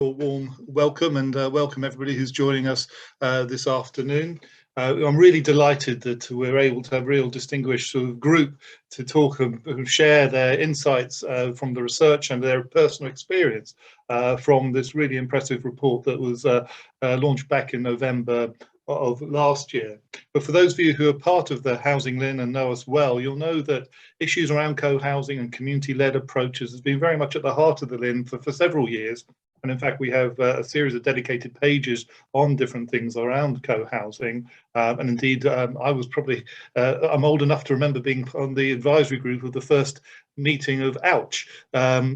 Warm welcome and welcome everybody who's joining us this afternoon. I'm really delighted that we're able to have a real distinguished sort of group to talk and share their insights from the research and their personal experience from this really impressive report that was launched back in November of last year. But for those of you who are part of the HousingLIN and know us well, you'll know that issues around co-housing and community-led approaches has been very much at the heart of the LIN for several years. And in fact, we have a series of dedicated pages on different things around co-housing. And indeed, I was probably, I'm old enough to remember being on the advisory group of the first meeting of OUCH,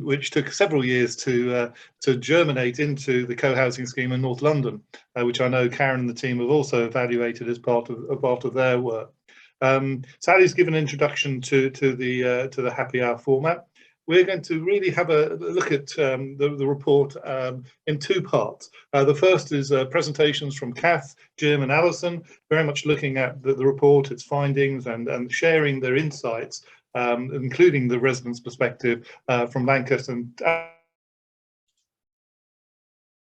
which took several years to germinate into the co-housing scheme in North London, which I know Karen and the team have also evaluated as part of their work. Sally's given an introduction to the happy hour format. We're going to really have a look at the report in two parts. The first is presentations from Kath, Jim and Alison, very much looking at the report, its findings and sharing their insights, including the residents' perspective from Lancaster. And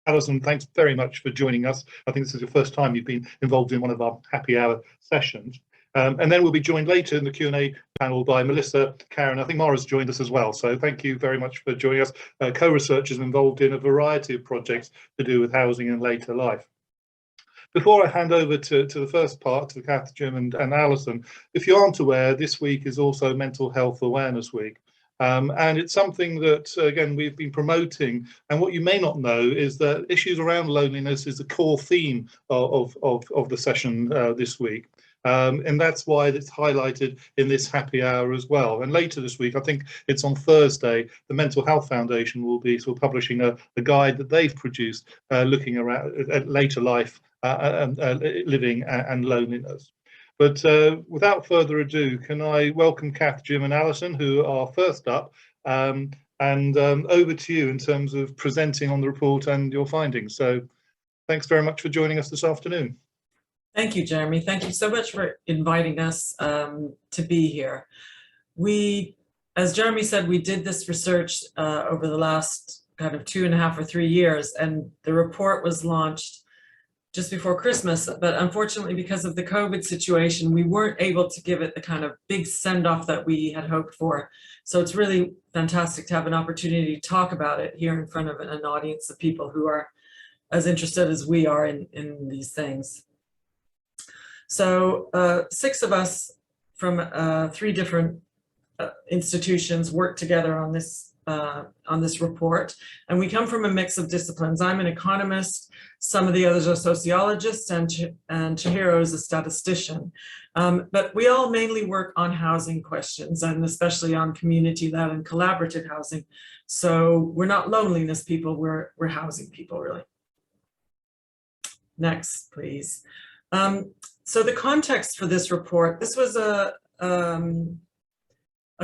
Alison, thanks very much for joining us. I think this is your first time you've been involved in one of our happy hour sessions. And then we'll be joined later in the Q&A panel by Melissa, Karen. I think Mara's joined us as well. So thank you very much for joining us. Co-researchers involved in a variety of projects to do with housing in later life. Before I hand over to the first part, to Kath, Jim and Alison, if you aren't aware, this week is also Mental Health Awareness Week. And it's something that, again, we've been promoting. And what you may not know is that issues around loneliness is the core theme of the session this week. And that's why it's highlighted in this happy hour as well. And later this week, I think it's on Thursday, the Mental Health Foundation will be sort of publishing a guide that they've produced looking around at later life living and loneliness. But without further ado, can I welcome Kath, Jim and Alison, who are first up, and over to you in terms of presenting on the report and your findings. So thanks very much for joining us this afternoon. Thank you, Jeremy. Thank you so much for inviting us to be here. We, as Jeremy said, we did this research over the last kind of 2.5 or 3 years, and the report was launched just before Christmas. But unfortunately, because of the COVID situation, we weren't able to give it the kind of big send-off that we had hoped for. So it's really fantastic to have an opportunity to talk about it here in front of an audience of people who are as interested as we are in these things. So 6 of us from 3 different institutions worked together on this report, and we come from a mix of disciplines. I'm an economist, some of the others are sociologists, and Chihiro is a statistician. But we all mainly work on housing questions, and especially on community-led and collaborative housing. So we're not loneliness people, we're housing people, really. Next, please. So the context for this report, this was a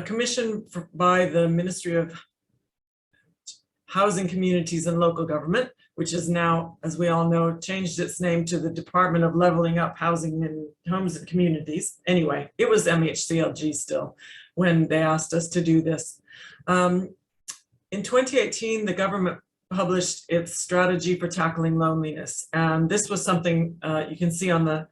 commission by the Ministry of Housing, Communities and Local Government, which is now, as we all know, changed its name to the Department of Leveling Up Housing and Homes and Communities. Anyway, it was MHCLG still when they asked us to do this. In 2018, the government published its strategy for tackling loneliness. And this was something you can see on the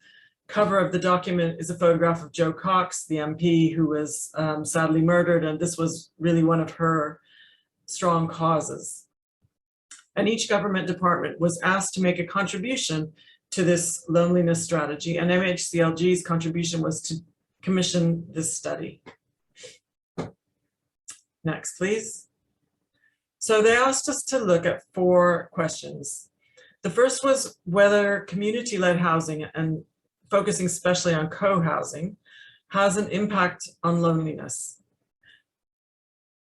cover of the document is a photograph of Jo Cox, the MP who was sadly murdered, and this was really one of her strong causes. And each government department was asked to make a contribution to this loneliness strategy, and MHCLG's contribution was to commission this study. Next, please. So they asked us to look at 4 questions. The first was whether community-led housing, and focusing especially on co-housing, has an impact on loneliness.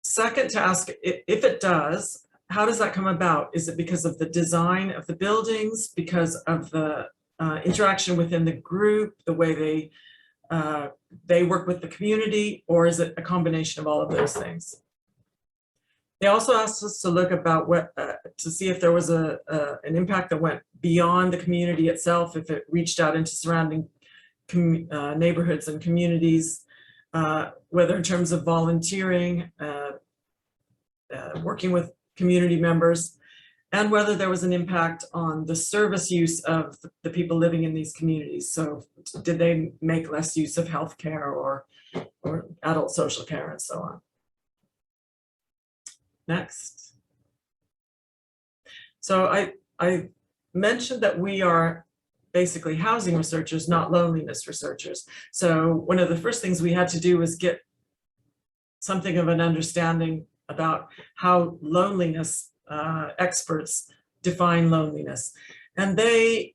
Second, to ask if it does, how does that come about? Is it because of the design of the buildings, because of the interaction within the group, the way they work with the community, or is it a combination of all of those things? They also asked us to look about to see if there was an impact that went beyond the community itself, if it reached out into surrounding neighborhoods and communities, whether in terms of volunteering, working with community members, and whether there was an impact on the service use of the people living in these communities. So did they make less use of healthcare or adult social care and so on. Next. So I mentioned that we are basically housing researchers, not loneliness researchers. So one of the first things we had to do was get something of an understanding about how loneliness experts define loneliness. And they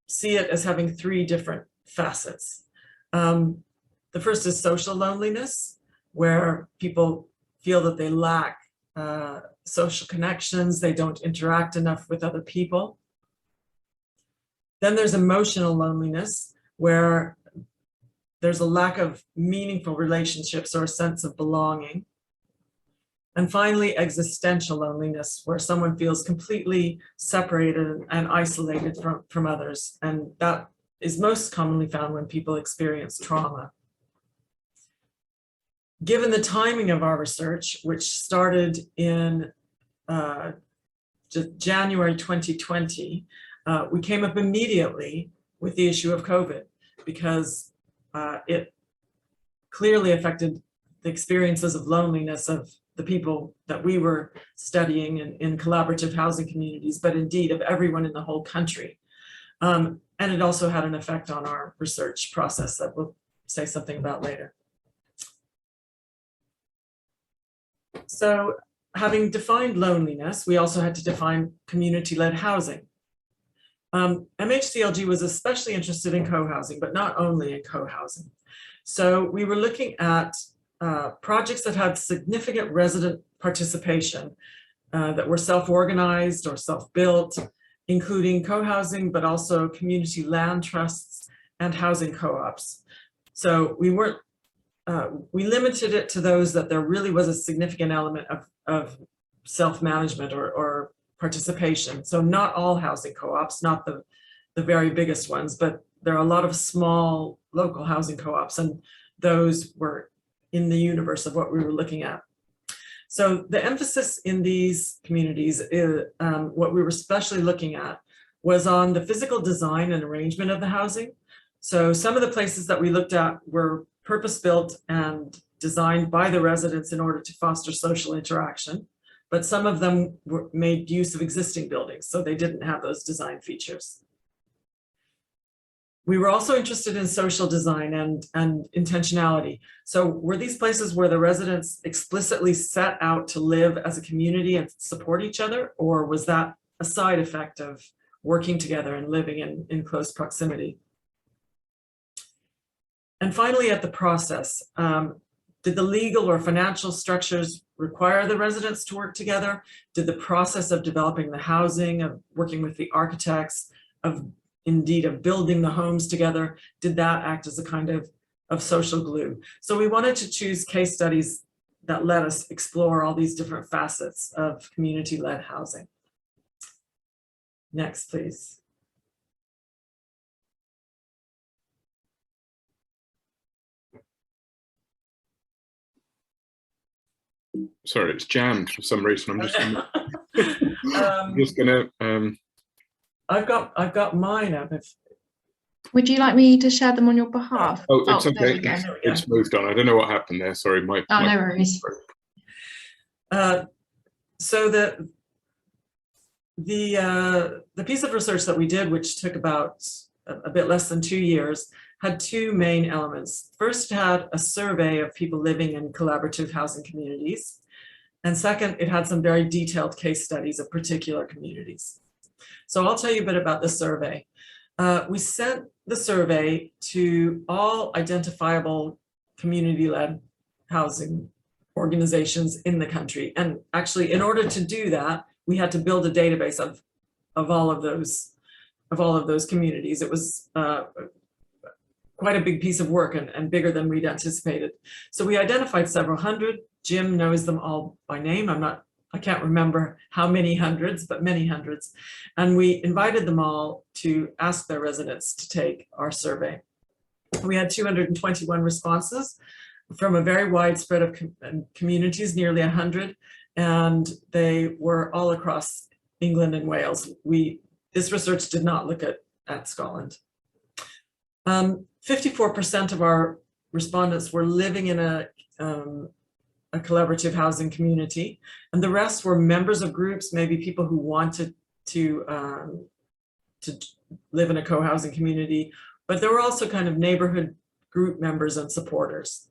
see it as having three different facets. The first is social loneliness, where people feel that they lack social connections, they don't interact enough with other people. Then there's emotional loneliness, where there's a lack of meaningful relationships or a sense of belonging. And finally, existential loneliness, where someone feels completely separated and isolated from others. And that is most commonly found when people experience trauma. Given the timing of our research, which started in January 2020, we came up immediately with the issue of COVID, because it clearly affected the experiences of loneliness of the people that we were studying in collaborative housing communities, but indeed of everyone in the whole country. And it also had an effect on our research process that we'll say something about later. So having defined loneliness, we also had to define community-led housing. MHCLG was especially interested in co-housing, but not only in co-housing. So we were looking at projects that had significant resident participation that were self-organized or self-built, including co-housing, but also community land trusts and housing co-ops. So we weren't, we limited it to those that there really was a significant element of self-management or participation. So not all housing co-ops, not the very biggest ones, but there are a lot of small local housing co-ops, and those were in the universe of what we were looking at. So the emphasis in these communities, what we were especially looking at was on the physical design and arrangement of the housing. So some of the places that we looked at were purpose-built and designed by the residents in order to foster social interaction, but some of them made use of existing buildings, so they didn't have those design features. We were also interested in social design and intentionality. So were these places where the residents explicitly set out to live as a community and support each other, or was that a side effect of working together and living in close proximity? And finally, at the process, did the legal or financial structures require the residents to work together? Did the process of developing the housing, of working with the architects, of building the homes together, did that act as a kind of social glue? So we wanted to choose case studies that let us explore all these different facets of community-led housing. Next, please. Sorry, it's jammed for some reason. I'm just gonna, I've got mine up. Would you like me to share them on your behalf? Oh, it's there okay. we go. It's moved on. I don't know what happened there. Sorry, no worries. So the piece of research that we did, which took about a bit less than 2 years, had two main elements. First, it had a survey of people living in collaborative housing communities. And second, it had some very detailed case studies of particular communities. So I'll tell you a bit about the survey. We sent the survey to all identifiable community-led housing organizations in the country. And actually, in order to do that, we had to build a database of all of those communities. It was quite a big piece of work and bigger than we'd anticipated. So we identified several hundred. Jim knows them all by name. I can't remember how many hundreds, but many hundreds. And we invited them all to ask their residents to take our survey. We had 221 responses from a very wide spread of communities, nearly 100, and they were all across England and Wales. This research did not look at Scotland. 54% of our respondents were living in a collaborative housing community, and the rest were members of groups, maybe people who wanted to live in a co-housing community, but there were also kind of neighborhood group members and supporters.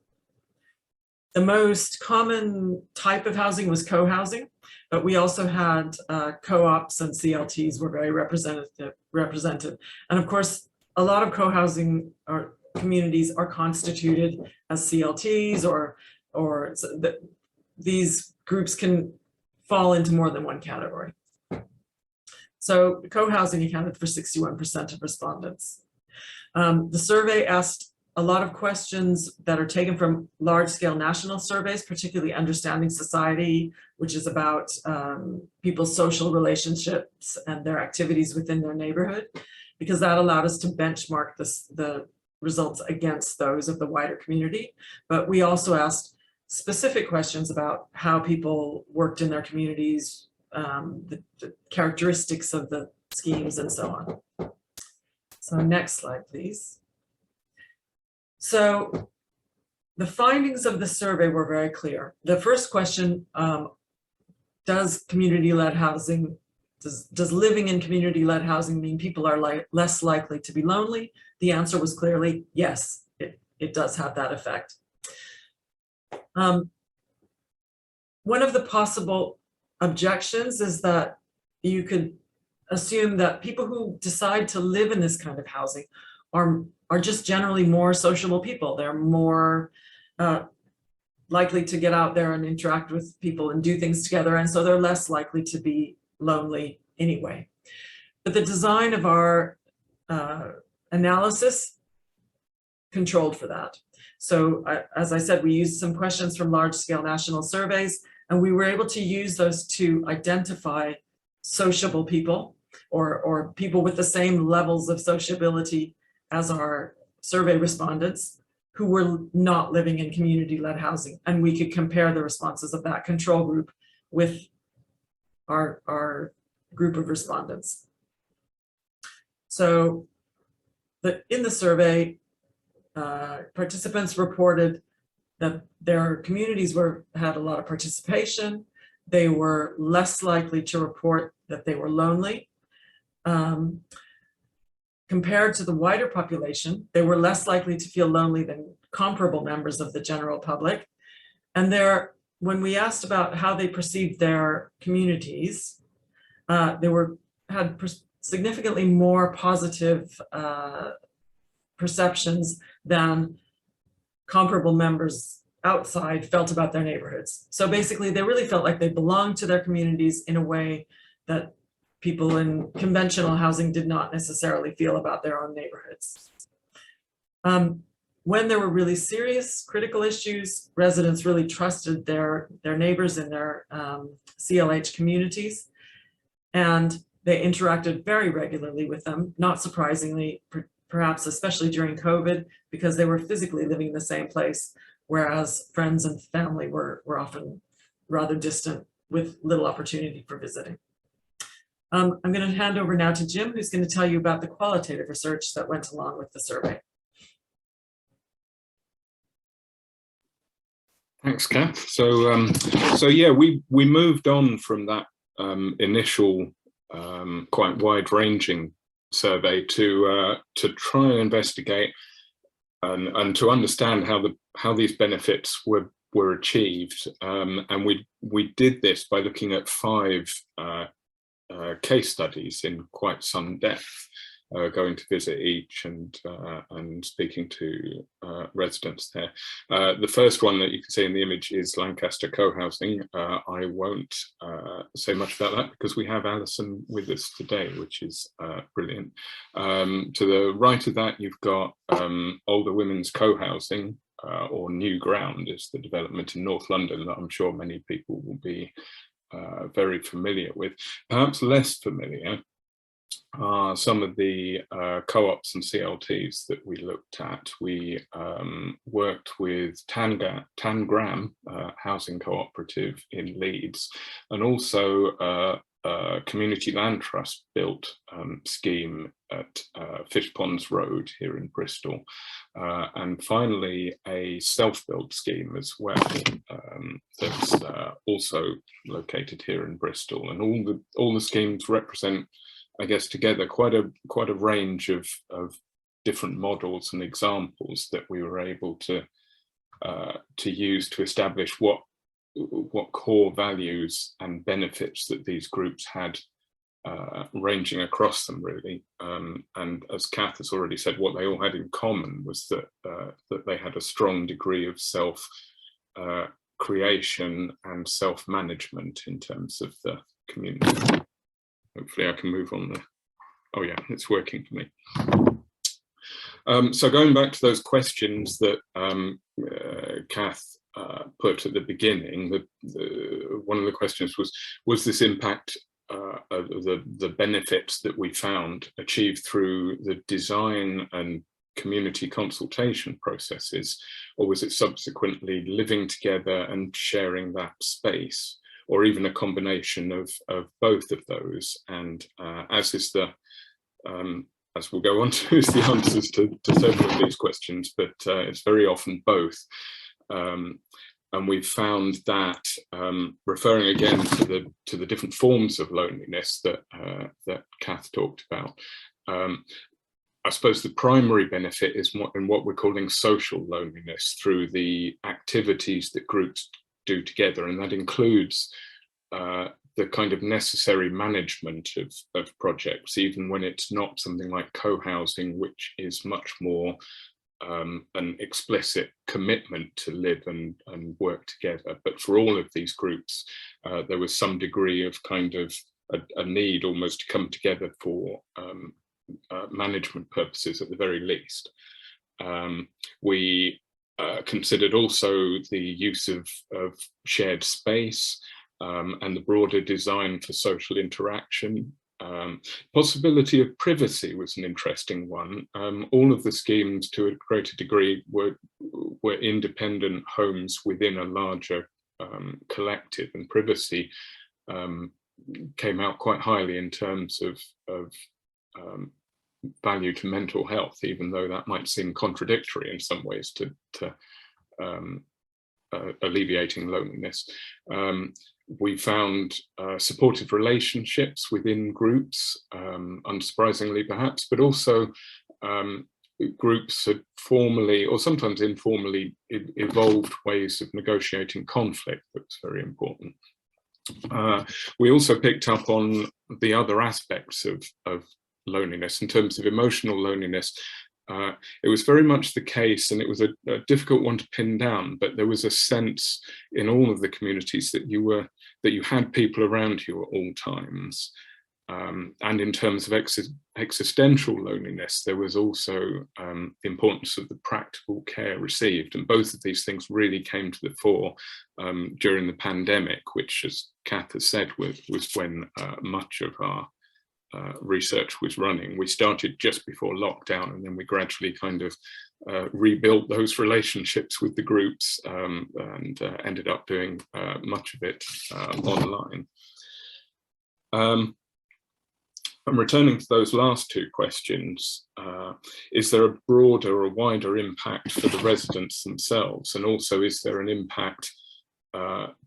The most common type of housing was co-housing, but we also had co-ops and CLTs were very represented. And of course, a lot of co-housing communities are constituted as CLTs, or these groups can fall into more than one category. So co-housing accounted for 61% of respondents. The survey asked a lot of questions that are taken from large-scale national surveys, particularly Understanding Society, which is about people's social relationships and their activities within their neighborhood, because that allowed us to benchmark the results against those of the wider community. But we also asked specific questions about how people worked in their communities, the characteristics of the schemes, and so on. So next slide, please. So the findings of the survey were very clear. The first question, does community-led housing, does living in community-led housing mean people are less likely to be lonely? The answer was clearly yes, it does have that effect. One of the possible objections is that you could assume that people who decide to live in this kind of housing are just generally more sociable people. They're more likely to get out there and interact with people and do things together, and so they're less likely to be lonely anyway. But the design of our analysis controlled for that. So as I said, we used some questions from large-scale national surveys, and we were able to use those to identify sociable people or people with the same levels of sociability as our survey respondents who were not living in community-led housing. And we could compare the responses of that control group with our group of respondents. So in the survey, participants reported that their communities had a lot of participation. They were less likely to report that they were lonely. Compared to the wider population, they were less likely to feel lonely than comparable members of the general public. And when we asked about how they perceived their communities, they had significantly more positive perceptions than comparable members outside felt about their neighborhoods. So basically, they really felt like they belonged to their communities in a way that people in conventional housing did not necessarily feel about their own neighborhoods. When there were really serious critical issues, residents really trusted their neighbors in their CLH communities, and they interacted very regularly with them, not surprisingly, perhaps especially during COVID, because they were physically living in the same place, whereas friends and family were often rather distant with little opportunity for visiting. I'm going to hand over now to Jim, who's going to tell you about the qualitative research that went along with the survey. Thanks, Kath. So yeah, we moved on from that initial quite wide-ranging survey to try and investigate and to understand how these benefits were achieved, and we did this by looking at 5 case studies in quite some depth, going to visit each and speaking to residents there. The first one that you can see in the image is Lancaster cohousing. I won't say much about that because we have Alison with us today, which is brilliant. To the right of that, you've got older women's cohousing, or New Ground is the development in North London that I'm sure many people will be very familiar with. Perhaps less familiar are some of the co-ops and CLTs that we looked at. We worked with Tangram Housing Cooperative in Leeds, and also community land trust built scheme at Fish Ponds Road here in Bristol, and finally a self-built scheme as well that's also located here in Bristol. And all the schemes represent, I guess, together quite a range of different models and examples that we were able to use to establish what core values and benefits that these groups had, ranging across them really. And as Kath has already said, what they all had in common was that they had a strong degree of self creation and self-management in terms of the community. Hopefully I can move on there. Oh yeah, it's working for me. So going back to those questions that Kath put at the beginning, one of the questions was this impact of the benefits that we found achieved through the design and community consultation processes, or was it subsequently living together and sharing that space, or even a combination of both of those? And as we'll go on to, is the answers to several of these questions, but it's very often both. And we've found that, referring again to the different forms of loneliness that Kath talked about, I suppose the primary benefit is in what we're calling social loneliness through the activities that groups do together, and that includes the kind of necessary management of projects, even when it's not something like co-housing, which is much more an explicit commitment to live and work together. But for all of these groups, there was some degree of kind of a need almost to come together for management purposes at the very least. We considered also the use of shared space and the broader design for social interaction. Possibility of privacy was an interesting one. All of the schemes, to a greater degree, were independent homes within a larger collective, and privacy came out quite highly in terms of value to mental health, even though that might seem contradictory in some ways to alleviating loneliness. We found supportive relationships within groups, unsurprisingly perhaps, but also groups had formally or sometimes informally evolved ways of negotiating conflict. That was very important. We also picked up on the other aspects of loneliness in terms of emotional loneliness. It was very much the case, and it was a difficult one to pin down, but there was a sense in all of the communities that you had people around you at all times. And in terms of existential loneliness, there was also the importance of the practical care received. And both of these things really came to the fore during the pandemic, which, as Kath has said, was when much of our research was running. We started just before lockdown, and then we gradually kind of rebuilt those relationships with the groups and ended up doing much of it online. I'm returning to those last two questions. Is there a broader or wider impact for the residents themselves? And also, is there an impact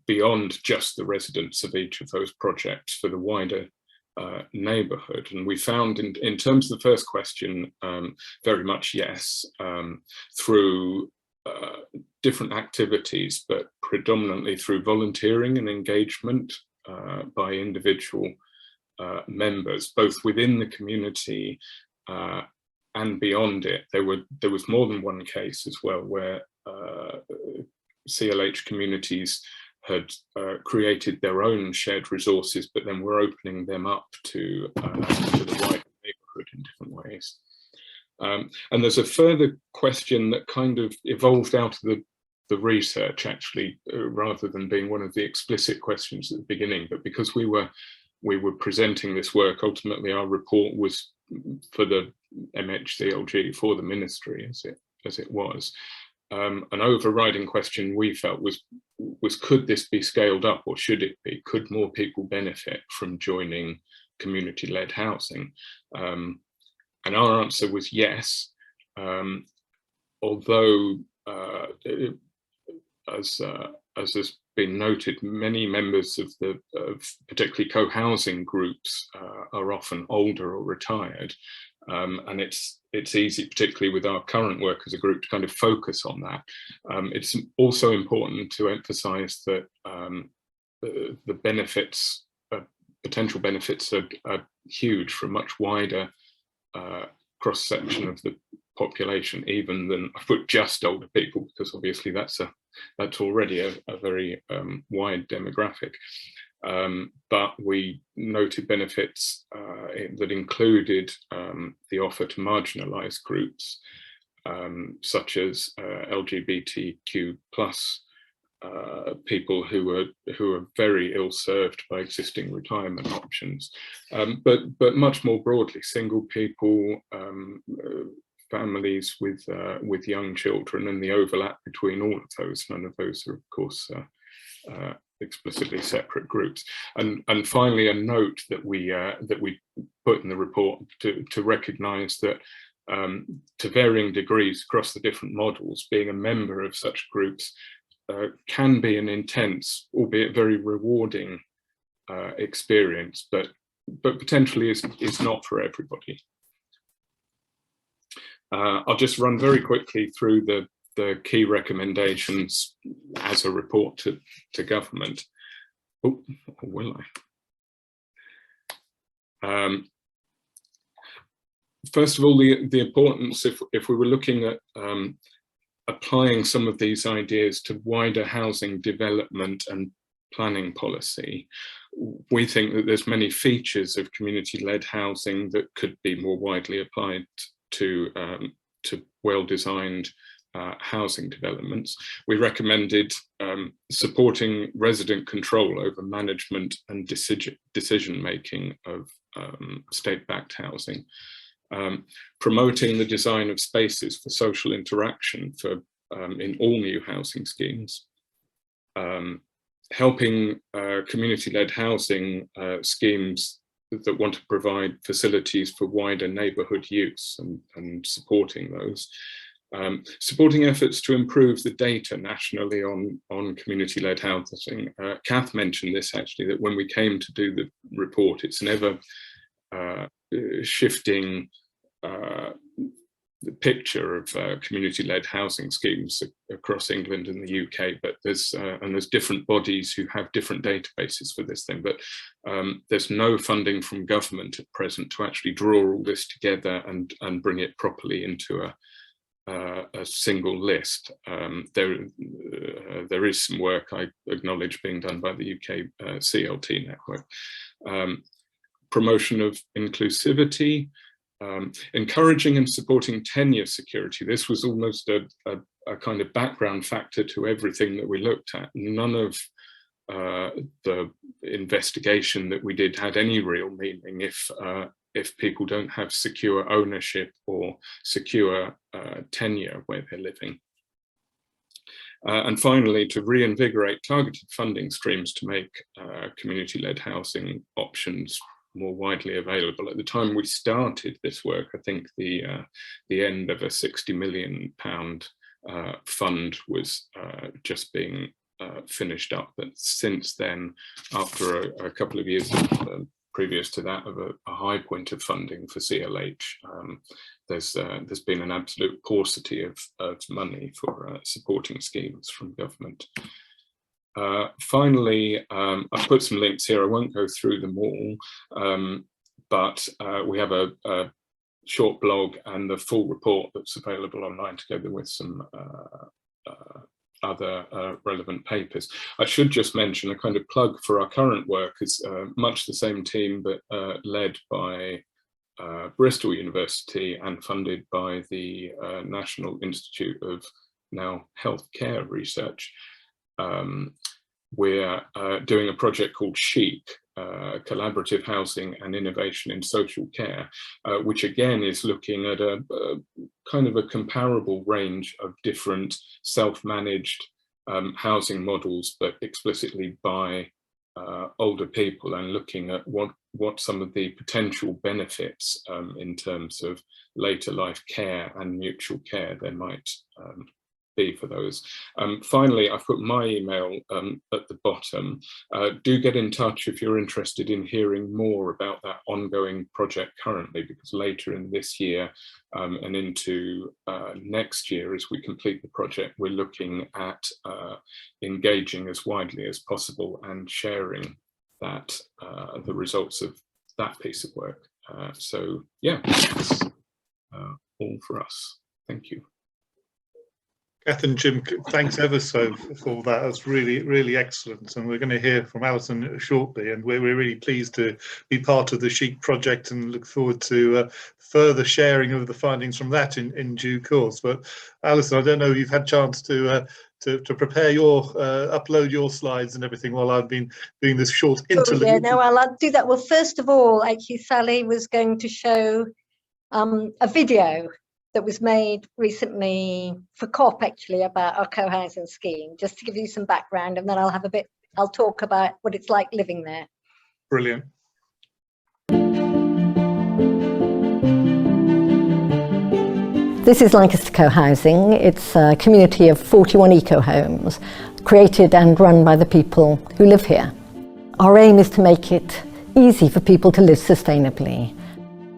beyond just the residents of each of those projects for the wider neighbourhood? And we found in terms of the first question, very much yes, through different activities, but predominantly through volunteering and engagement by individual members, both within the community and beyond it. There was more than one case as well where CLH communities had created their own shared resources, but then we're opening them up to the wider neighbourhood in different ways. And there's a further question that kind of evolved out of the research, actually, rather than being one of the explicit questions at the beginning. But because we were presenting this work, ultimately our report was for the MHCLG, for the ministry as it was. an overriding question we felt was could this be scaled up, or should it be? Could more people benefit from joining community-led housing? And our answer was yes, although as has been noted, many members of particularly co-housing groups are often older or retired, and it's easy, particularly with our current work as a group, to kind of focus on that. It's also important to emphasise that the benefits, potential benefits, are huge for a much wider cross-section of the population, even than I put just older people, because obviously that's already a very wide demographic. But we noted benefits that included the offer to marginalised groups, such as LGBTQ plus people who are very ill served by existing retirement options, but much more broadly, single people, families with young children, and the overlap between all of those. None of those are, of course, explicitly separate groups. And finally, a note that we put in the report to recognise that to varying degrees across the different models, being a member of such groups can be an intense, albeit very rewarding experience, but potentially is not for everybody. I'll just run very quickly through the key recommendations as a report to government. Oh, will I? First of all, the importance, if we were looking at applying some of these ideas to wider housing development and planning policy, we think that there's many features of community-led housing that could be more widely applied to well-designed housing developments. We recommended supporting resident control over management and decision-making of state-backed housing, promoting the design of spaces for social interaction in all new housing schemes, helping community-led housing schemes that want to provide facilities for wider neighbourhood use and supporting those. Supporting efforts to improve the data nationally on community-led housing. Kath mentioned this actually, that when we came to do the report, it's never shifting the picture of community-led housing schemes across England and the UK, but there's different bodies who have different databases for this thing, but there's no funding from government at present to actually draw all this together and bring it properly into a single list. There is some work, I acknowledge, being done by the UK CLT network. Promotion of inclusivity, encouraging and supporting tenure security. This was almost a kind of background factor to everything that we looked at. None of the investigation that we did had any real meaning if people don't have secure ownership or secure tenure where they're living. And finally, to reinvigorate targeted funding streams to make community-led housing options more widely available. At the time we started this work, I think the end of a £60 million fund was just being finished up. But since then, after a couple of years previous to that of a high point of funding for CLH, there's been an absolute paucity of money for supporting schemes from government. Finally, I've put some links here. I won't go through them all, but we have a short blog and the full report that's available online, together with some other relevant papers. I should just mention a kind of plug for our current work. Is much the same team, but led by Bristol University and funded by the National Institute of Healthcare Research. We're doing a project called Chic, collaborative housing and innovation in social care, which again is looking at a kind of a comparable range of different self-managed housing models, but explicitly by older people, and looking at what some of the potential benefits in terms of later life care and mutual care there might be for those. Finally, I've put my email at the bottom. Do get in touch if you're interested in hearing more about that ongoing project currently, because later in this year and into next year, as we complete the project, we're looking at engaging as widely as possible and sharing that the results of that piece of work. So yeah, that's all for us. Thank you. Kath and Jim, thanks ever so for that. That's really, really excellent. And we're going to hear from Alison shortly. And we're really pleased to be part of the Chic project and look forward to further sharing of the findings from that in due course. But Alison, I don't know if you've had a chance to prepare your, upload your slides and everything while I've been doing this short interlude. Oh, yeah, no, I'll do that. Well, first of all, actually, Sally was going to show a video that was made recently for COP, actually, about our co-housing scheme, just to give you some background, and then I'll talk about what it's like living there. Brilliant. This is Lancaster Co-housing. It's a community of 41 eco-homes, created and run by the people who live here. Our aim is to make it easy for people to live sustainably.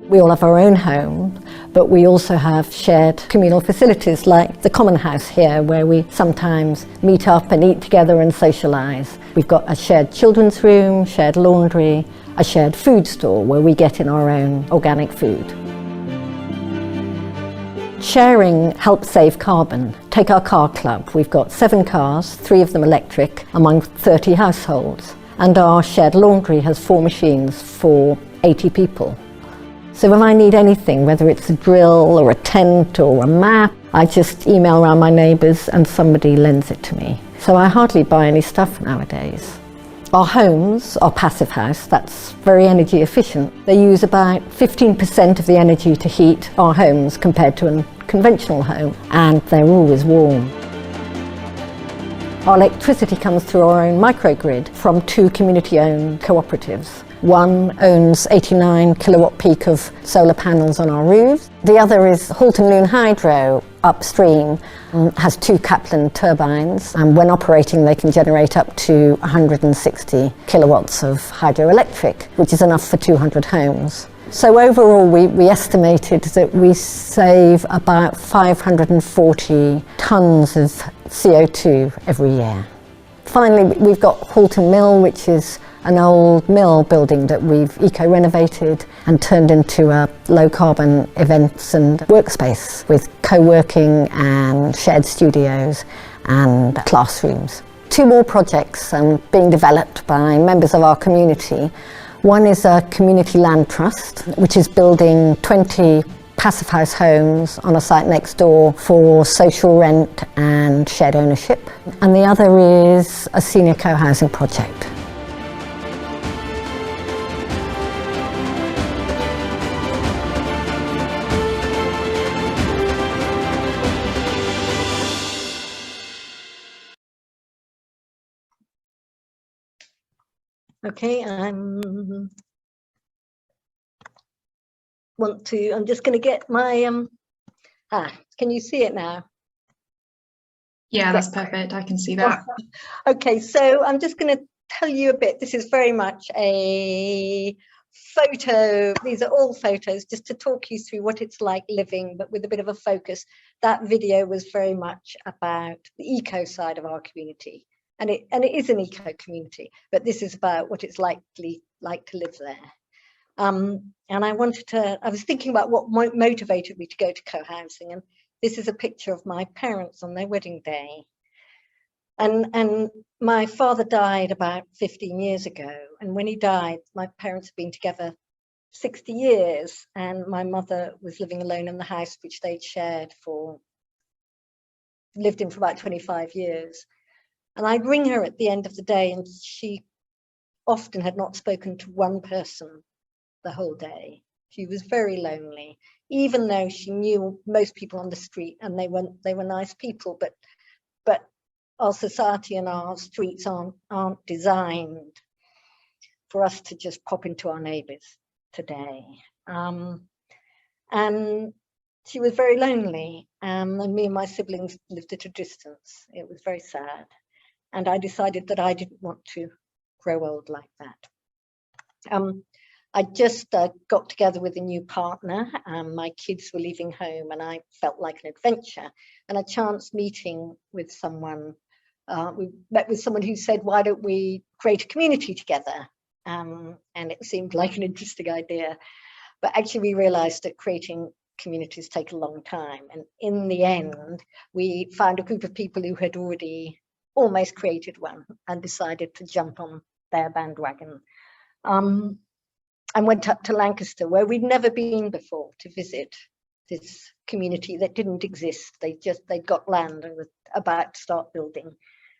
We all have our own home, but we also have shared communal facilities like the common house here, where we sometimes meet up and eat together and socialise. We've got a shared children's room, shared laundry, a shared food store where we get in our own organic food. Sharing helps save carbon. Take our car club. We've got 7 cars, 3 of them electric, among 30 households. And our shared laundry has 4 machines for 80 people. So if I need anything, whether it's a drill or a tent or a map, I just email around my neighbours and somebody lends it to me. So I hardly buy any stuff nowadays. Our homes are passive house, that's very energy efficient. They use about 15% of the energy to heat our homes compared to a conventional home, and they're always warm. Our electricity comes through our own microgrid from 2 community-owned cooperatives. One owns 89 kilowatt peak of solar panels on our roofs. The other is HousingLIN Hydro upstream, has 2 Kaplan turbines, and when operating they can generate up to 160 kilowatts of hydroelectric, which is enough for 200 homes. So overall we estimated that we save about 540 tonnes of CO2 every year. Finally, we've got Halton Mill, which is an old mill building that we've eco-renovated and turned into a low-carbon events and workspace with co-working and shared studios and classrooms. 2 more projects being developed by members of our community. One is a community land trust, which is building 20 passive house homes on a site next door for social rent and shared ownership. And the other is a senior co-housing project. Okay, I'm just going to get my can you see it now? Yeah, that's perfect. I can see that. Okay, so I'm just going to tell you a bit. This is very much a photo. These are all photos just to talk you through what it's like living, but with a bit of a focus. That video was very much about the eco side of our community. And it is an eco community, but this is about what it's like to live there. And I was thinking about what motivated me to go to co-housing, and this is a picture of my parents on their wedding day. And my father died about 15 years ago, and when he died, my parents had been together 60 years, and my mother was living alone in the house which they'd lived in for about 25 years. And I'd ring her at the end of the day, and she often had not spoken to one person the whole day. She was very lonely, even though she knew most people on the street and they were nice people, but our society and our streets aren't designed for us to just pop into our neighbours today. And she was very lonely, and me and my siblings lived at a distance. It was very sad, and I decided that I didn't want to grow old like that. I just got together with a new partner. My kids were leaving home and I felt like an adventure, and a chance meeting with someone. We met with someone who said, why don't we create a community together? And it seemed like an interesting idea. But actually we realized that creating communities take a long time. And in the end, we found a group of people who had already almost created one and decided to jump on their bandwagon. And went up to Lancaster, where we'd never been before, to visit this community that didn't exist. They'd got land and were about to start building.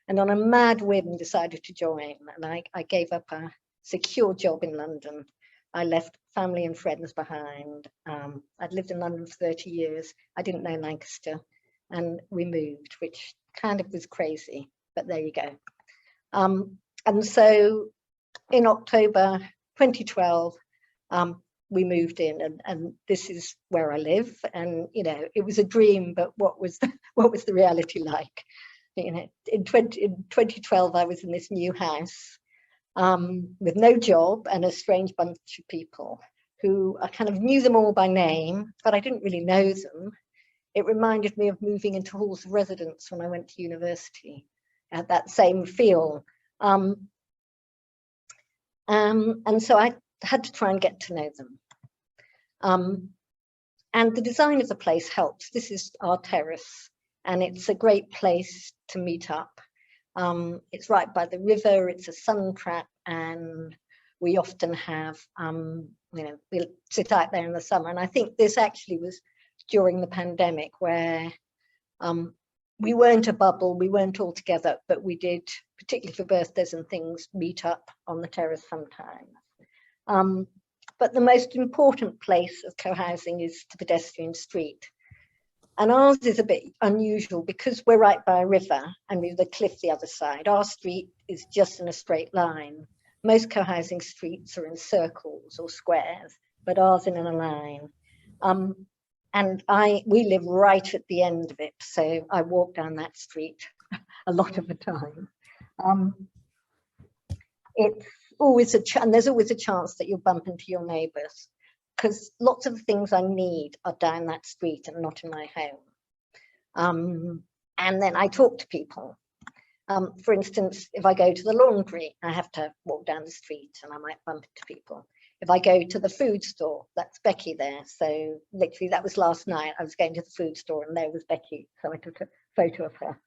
And on a mad whim decided to join. And I gave up a secure job in London. I left family and friends behind. I'd lived in London for 30 years. I didn't know Lancaster, and we moved, which kind of was crazy, but there you go. And so in October 2012, we moved in, and this is where I live. And you know, it was a dream, but what was the reality like? You know, in 2012, I was in this new house with no job and a strange bunch of people who I kind of knew them all by name, but I didn't really know them. It reminded me of moving into halls of residence when I went to university. Had that same feel, and so I had to try and get to know them. And the design of the place helps. This is our terrace, and it's a great place to meet up. It's right by the river, it's a sun trap, and we often have, you know, we'll sit out there in the summer. And I think this actually was during the pandemic, where we weren't a bubble, we weren't all together, but we did, particularly for birthdays and things, meet up on the terrace sometimes. But the most important place of co-housing is the pedestrian street. And ours is a bit unusual because we're right by a river and we've the cliff the other side. Our street is just in a straight line. Most co-housing streets are in circles or squares, but ours in a line. And we live right at the end of it, so I walk down that street a lot of the time. It's always and there's always a chance that you'll bump into your neighbours, because lots of the things I need are down that street and not in my home. And then I talk to people. For instance, if I go to the laundry, I have to walk down the street and I might bump into people. If I go to the food store, that's Becky there. So literally that was last night. I was going to the food store and there was Becky. So I took a photo of her.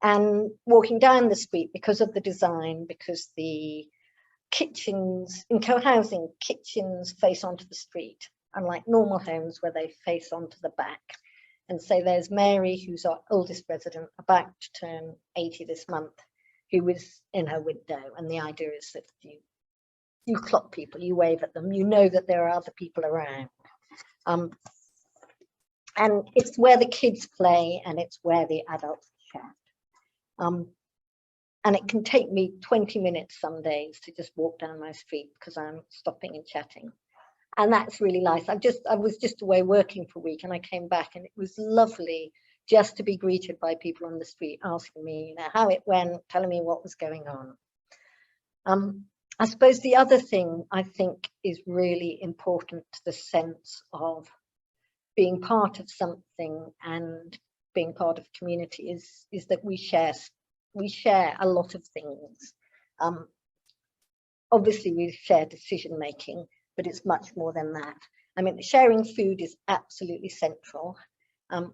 And walking down the street, because of the design, because the kitchens, in co-housing, kitchens face onto the street, unlike normal homes where they face onto the back. And so there's Mary, who's our oldest resident, about to turn 80 this month, who was in her window. And the idea is that you clock people, you wave at them, you know that there are other people around. And it's where the kids play and it's where the adults chat. And it can take me 20 minutes some days to just walk down my street because I'm stopping and chatting. And that's really nice. I was just away working for a week and I came back and it was lovely just to be greeted by people on the street asking me, you know, how it went, telling me what was going on. I suppose the other thing I think is really important to the sense of being part of something and being part of community is that we share a lot of things. Obviously we share decision making, but it's much more than that. I mean, sharing food is absolutely central.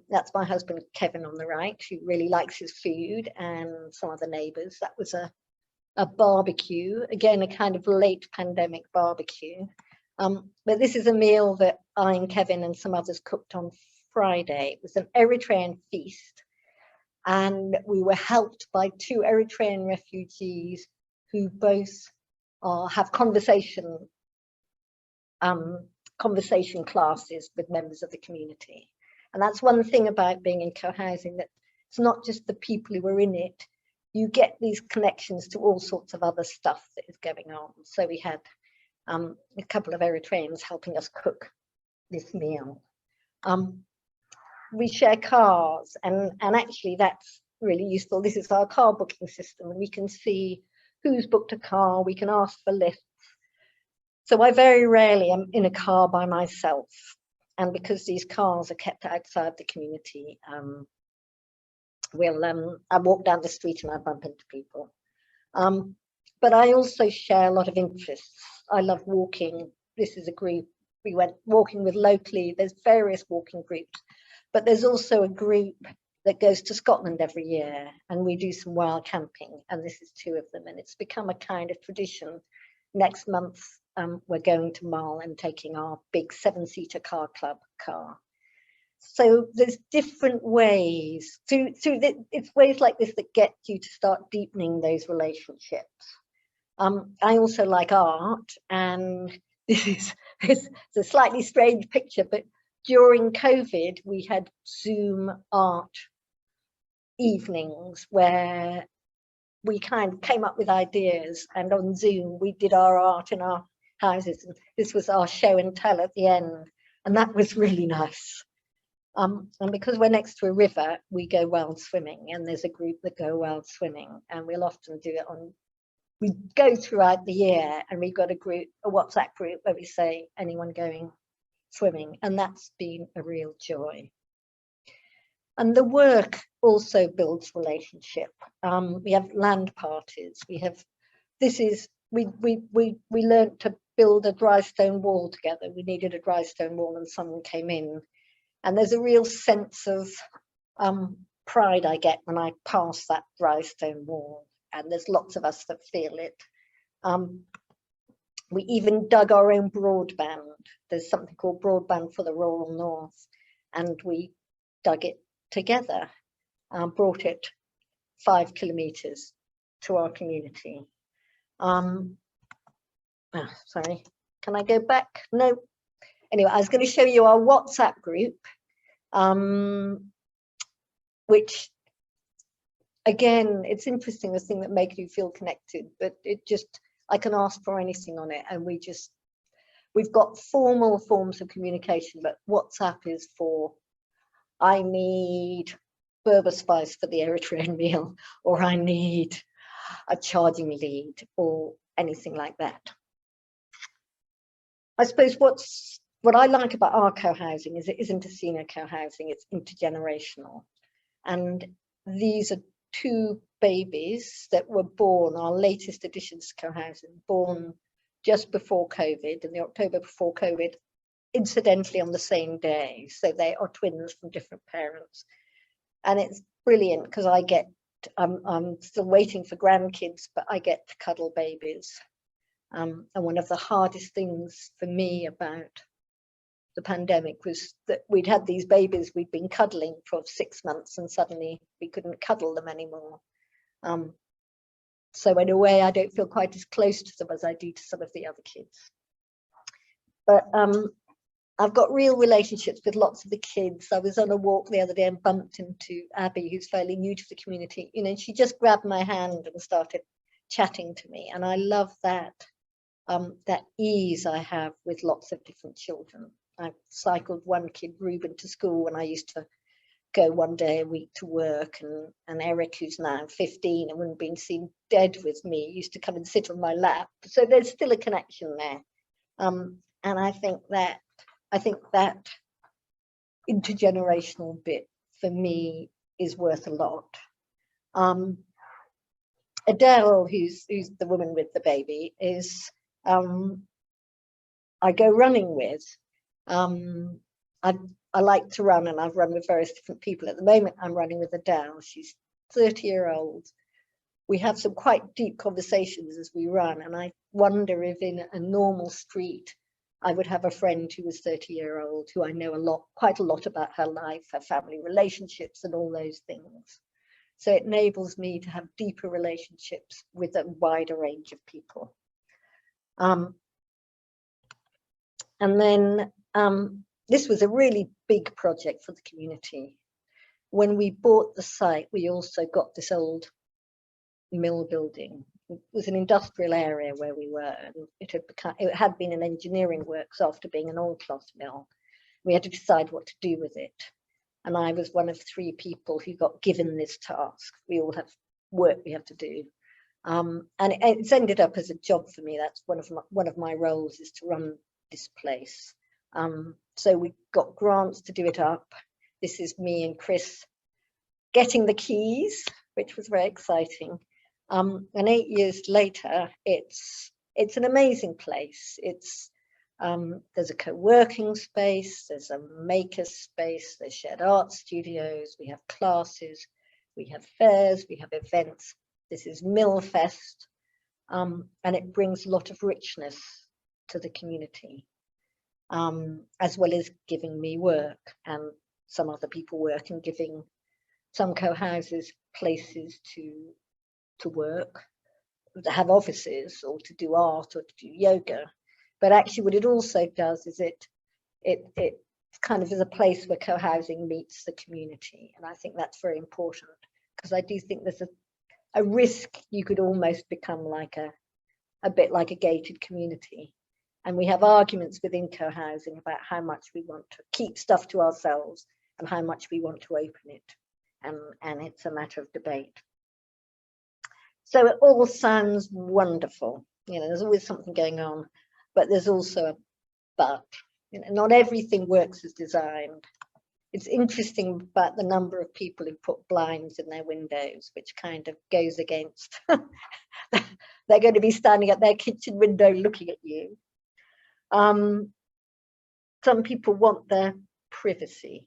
That's my husband Kevin on the right, who really likes his food, and some other neighbours. That was a barbecue, again a kind of late pandemic barbecue. But this is a meal that I and Kevin and some others cooked on Friday. It was an Eritrean feast, and we were helped by 2 Eritrean refugees who both have conversation classes with members of the community. And that's one thing about being in co-housing, that it's not just the people who are in it. You get these connections to all sorts of other stuff that is going on. So we had a couple of Eritreans helping us cook this meal. We share cars, and actually that's really useful. This is our car booking system, and we can see who's booked a car. We can ask for lists. So I very rarely am in a car by myself, and because these cars are kept outside the community, I walk down the street and I bump into people. But I also share a lot of interests. I love walking. This is a group we went walking with locally. There's various walking groups, but there's also a group that goes to Scotland every year, and we do some wild camping, and this is 2 of them, and it's become a kind of tradition. Next month, we're going to Mull and taking our big 7-seater car club car. So there's different ways it's ways like this that get you to start deepening those relationships. I also like art, and it's a slightly strange picture, but during COVID, we had Zoom art evenings where we kind of came up with ideas, and on Zoom we did our art in our houses, and this was our show and tell at the end, and that was really nice. And because we're next to a river, we go wild swimming, and there's a group that go wild swimming, and we'll often do it we go throughout the year, and we've got a WhatsApp group where we say, anyone going swimming, and that's been a real joy. And the work also builds relationship. We have land parties. We learned to build a dry stone wall together. We needed a dry stone wall, and someone came in. And there's a real sense of pride I get when I pass that dry stone wall. And there's lots of us that feel it. We even dug our own broadband. There's something called Broadband for the Rural North, and we dug it together, brought it 5 kilometers to our community. Sorry, can I go back? No. Anyway, I was going to show you our WhatsApp group, which, again, it's interesting, the thing that makes you feel connected, but I can ask for anything on it, and we've got formal forms of communication, but WhatsApp is for, I need Berber spice for the Eritrean meal, or I need a charging lead, or anything like that. I suppose what I like about our co-housing is it isn't a senior co-housing, it's intergenerational. And these are 2 babies that were born, our latest additions to co-housing, born just before COVID, in the October before COVID, incidentally on the same day. So they are twins from different parents. And it's brilliant because I'm still waiting for grandkids, but I get to cuddle babies. And one of the hardest things for me about the pandemic was that we'd had these babies we'd been cuddling for 6 months, and suddenly we couldn't cuddle them anymore. So in a way, I don't feel quite as close to them as I do to some of the other kids. But I've got real relationships with lots of the kids. I was on a walk the other day and bumped into Abby, who's fairly new to the community. You know, she just grabbed my hand and started chatting to me, and I love that ease I have with lots of different children. I cycled one kid, Ruben, to school when I used to go 1 day a week to work, and Eric, who's now 15 and wouldn't been seen dead with me, used to come and sit on my lap. So there's still a connection there, and I think that intergenerational bit for me is worth a lot. Adele, who's the woman with the baby, is I go running with. I like to run, and I've run with various different people. At the moment, I'm running with Adele. She's 30-year-old. We have some quite deep conversations as we run, and I wonder if in a normal street, I would have a friend who was 30-year-old, who I know quite a lot about her life, her family relationships, and all those things. So it enables me to have deeper relationships with a wider range of people. And then this was a really big project for the community. When we bought the site, we also got this old mill building. It was an industrial area where we were, and it had been an engineering works after being an oilcloth mill. We had to decide what to do with it. And I was one of 3 people who got given this task. We all have work we have to do. And it's ended up as a job for me. That's one of my roles, is to run this place. So we got grants to do it up. This is me and Chris getting the keys, which was very exciting. And 8 years later, it's an amazing place. There's a co-working space, there's a maker space, there's shared art studios, we have classes, we have fairs, we have events. This is Millfest, and it brings a lot of richness to the community, as well as giving me work and some other people work, and giving some co-houses places to work, to have offices, or to do art, or to do yoga. But actually what it also does is it kind of is a place where co-housing meets the community. And I think that's very important, because I do think there's a risk you could almost become like a bit like a gated community. And we have arguments within co-housing about how much we want to keep stuff to ourselves and how much we want to open it. And it's a matter of debate. So it all sounds wonderful. You know, there's always something going on. But there's also a but. You know, not everything works as designed. It's interesting about the number of people who put blinds in their windows, which kind of goes against. They're going to be standing at their kitchen window looking at you. Some people want their privacy,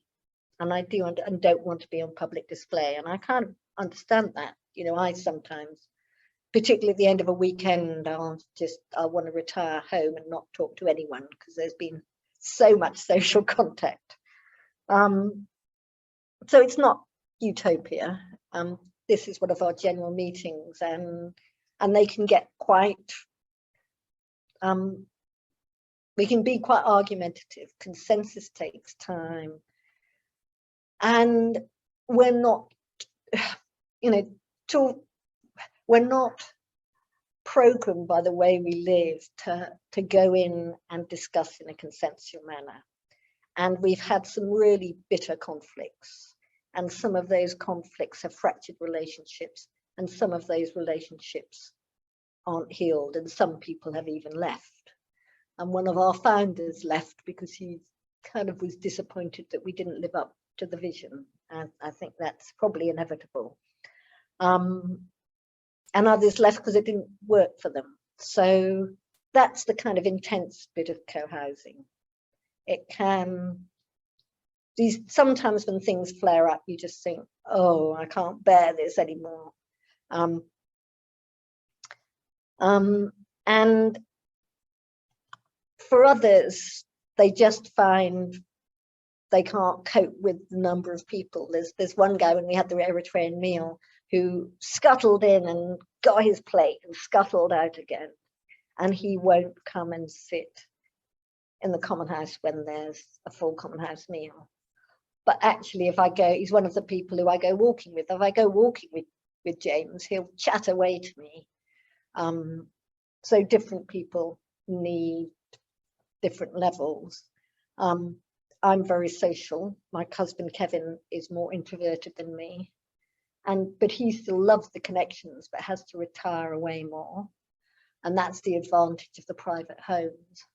and I do and don't want to be on public display, and I kind of understand that. You know, I sometimes, particularly at the end of a weekend, I'll want to retire home and not talk to anyone, because there's been so much social contact. So it's not utopia. This is one of our general meetings, and they can get quite, we can be quite argumentative. Consensus takes time, and we're not, you know, we're not programmed by the way we live to go in and discuss in a consensual manner. And we've had some really bitter conflicts, and some of those conflicts have fractured relationships, and some of those relationships aren't healed, and some people have even left. And one of our founders left because he kind of was disappointed that we didn't live up to the vision. And I think that's probably inevitable. And others left because it didn't work for them. So that's the kind of intense bit of co-housing. It can, sometimes when things flare up, you just think, oh, I can't bear this anymore. And for others, they just find they can't cope with the number of people. There's one guy, when we had the Eritrean meal, who scuttled in and got his plate and scuttled out again. And he won't come and sit in the common house when there's a full common house meal. But actually, if I go, he's one of the people who I go walking with. If I go walking with James, he'll chat away to me. So different people need different levels. I'm very social. My husband Kevin is more introverted than me, but he still loves the connections, but has to retire away more. And that's the advantage of the private homes.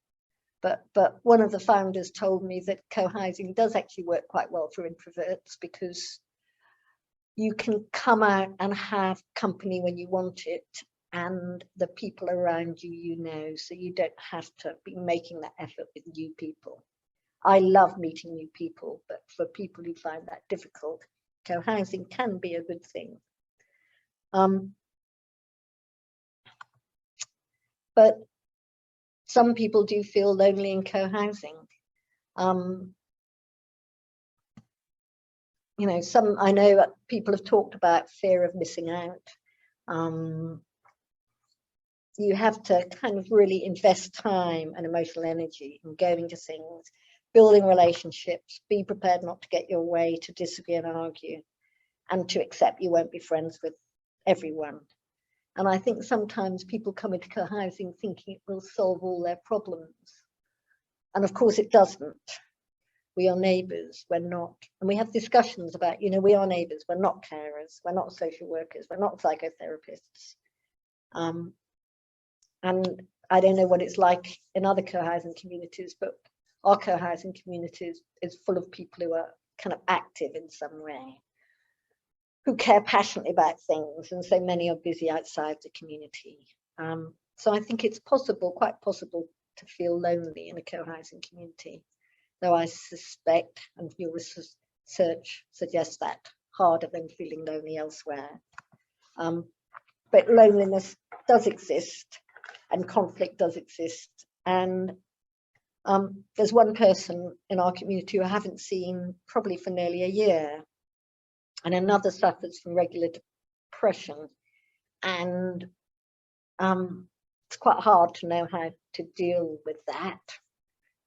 But one of the founders told me that co-housing does actually work quite well for introverts, because you can come out and have company when you want it, and the people around you, you know, so you don't have to be making that effort with new people. I love meeting new people, but for people who find that difficult, co-housing can be a good thing. But some people do feel lonely in co-housing. you know, I know that people have talked about fear of missing out. You have to kind of really invest time and emotional energy in going to things, building relationships, be prepared not to get your way, to disagree and argue, and to accept you won't be friends with everyone. And I think sometimes people come into co-housing thinking it will solve all their problems. And of course it doesn't. We are neighbours, we're not. And we have discussions about, you know, we are neighbours, we're not carers, we're not social workers, we're not psychotherapists. And I don't know what it's like in other co-housing communities, but our co-housing communities is full of people who are kind of active in some way, who care passionately about things, and so many are busy outside the community. So I think it's possible, quite possible, to feel lonely in a co-housing community, though I suspect, and your research suggests that, harder than feeling lonely elsewhere. But loneliness does exist, and conflict does exist. And there's one person in our community who I haven't seen probably for nearly a year, and another suffers from regular depression. And it's quite hard to know how to deal with that.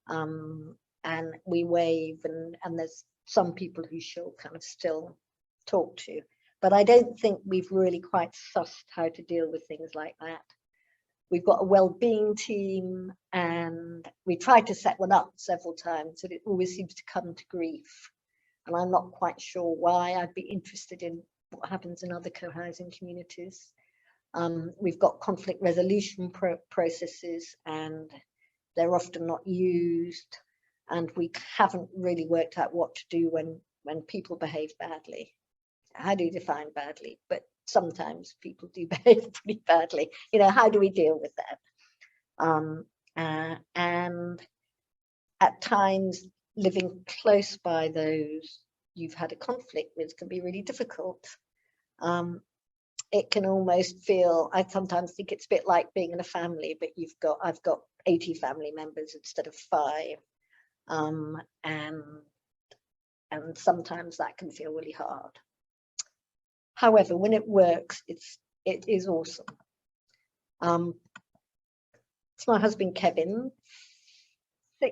And we wave, and there's some people who she'll kind of still talk to. But I don't think we've really quite sussed how to deal with things like that. We've got a well-being team, and we tried to set one up several times, but it always seems to come to grief. And I'm not quite sure why. I'd be interested in what happens in other co-housing communities. We've got conflict resolution processes, and they're often not used. And we haven't really worked out what to do when people behave badly. How do you define badly? But sometimes people do behave pretty badly. You know, how do we deal with that? And at times, living close by those you've had a conflict with can be really difficult. It can almost feel, I sometimes think it's a bit like being in a family, but I've got 80 family members instead of 5. And sometimes that can feel really hard. However, when it works, it is awesome. It's my husband Kevin. 5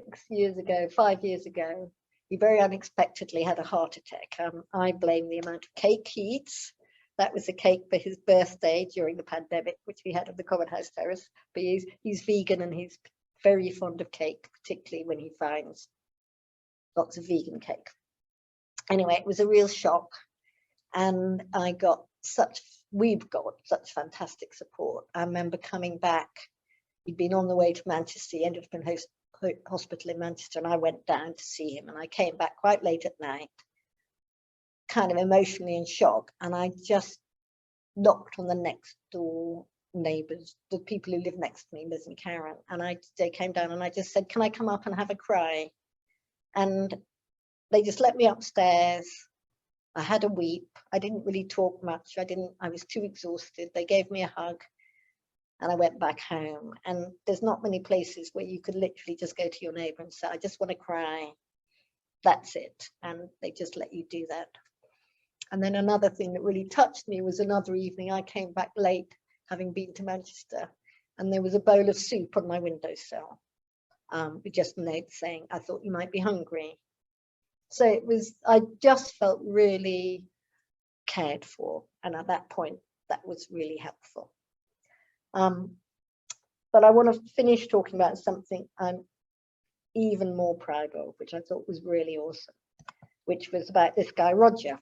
years ago, he very unexpectedly had a heart attack. I blame the amount of cake he eats. That was a cake for his birthday during the pandemic, which we had at the Common House Terrace. But he's vegan, and he's very fond of cake, particularly when he finds lots of vegan cake. Anyway, it was a real shock, and we've got such fantastic support. I remember coming back. He'd been on the way to Manchester. He ended up in hospital in Manchester, and I went down to see him, and I came back quite late at night, kind of emotionally in shock, and I just knocked on the next door neighbours, the people who live next to me, Liz and Karen, and they came down, and I just said, can I come up and have a cry? And they just let me upstairs. I had a weep. I didn't really talk much. I was too exhausted. They gave me a hug, and I went back home. And there's not many places where you could literally just go to your neighbour and say, I just want to cry. That's it. And they just let you do that. And then another thing that really touched me was another evening. I came back late, having been to Manchester, and there was a bowl of soup on my windowsill, with just a note saying, I thought you might be hungry. So I just felt really cared for. And at that point, that was really helpful. But I want to finish talking about something I'm even more proud of, which I thought was really awesome, which was about this guy, Roger,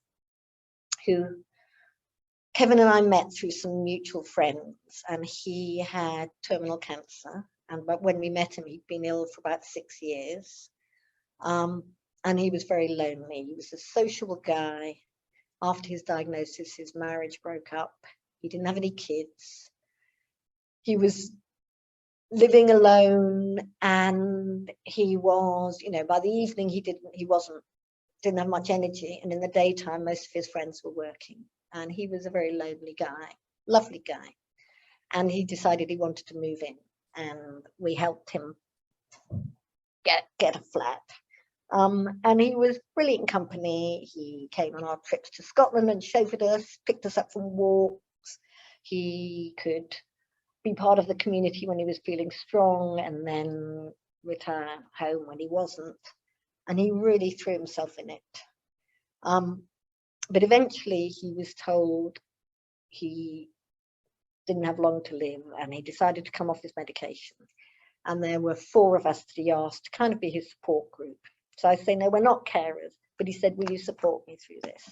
who Kevin and I met through some mutual friends, and he had terminal cancer. But when we met him, he'd been ill for about 6 years. And he was very lonely. He was a sociable guy. After his diagnosis, his marriage broke up. He didn't have any kids. He was living alone, and he was, by the evening he didn't have much energy, and in the daytime most of his friends were working, and he was a very lonely guy, lovely guy. And he decided he wanted to move in, and we helped him get a flat. And he was brilliant company. He came on our trips to Scotland and chauffeured us, picked us up from walks. He could be part of the community when he was feeling strong and then retire home when he wasn't. And he really threw himself in it. But eventually he was told he didn't have long to live and he decided to come off his medication. And there were 4 of us that he asked to kind of be his support group. So I say, no, we're not carers, but he said, will you support me through this,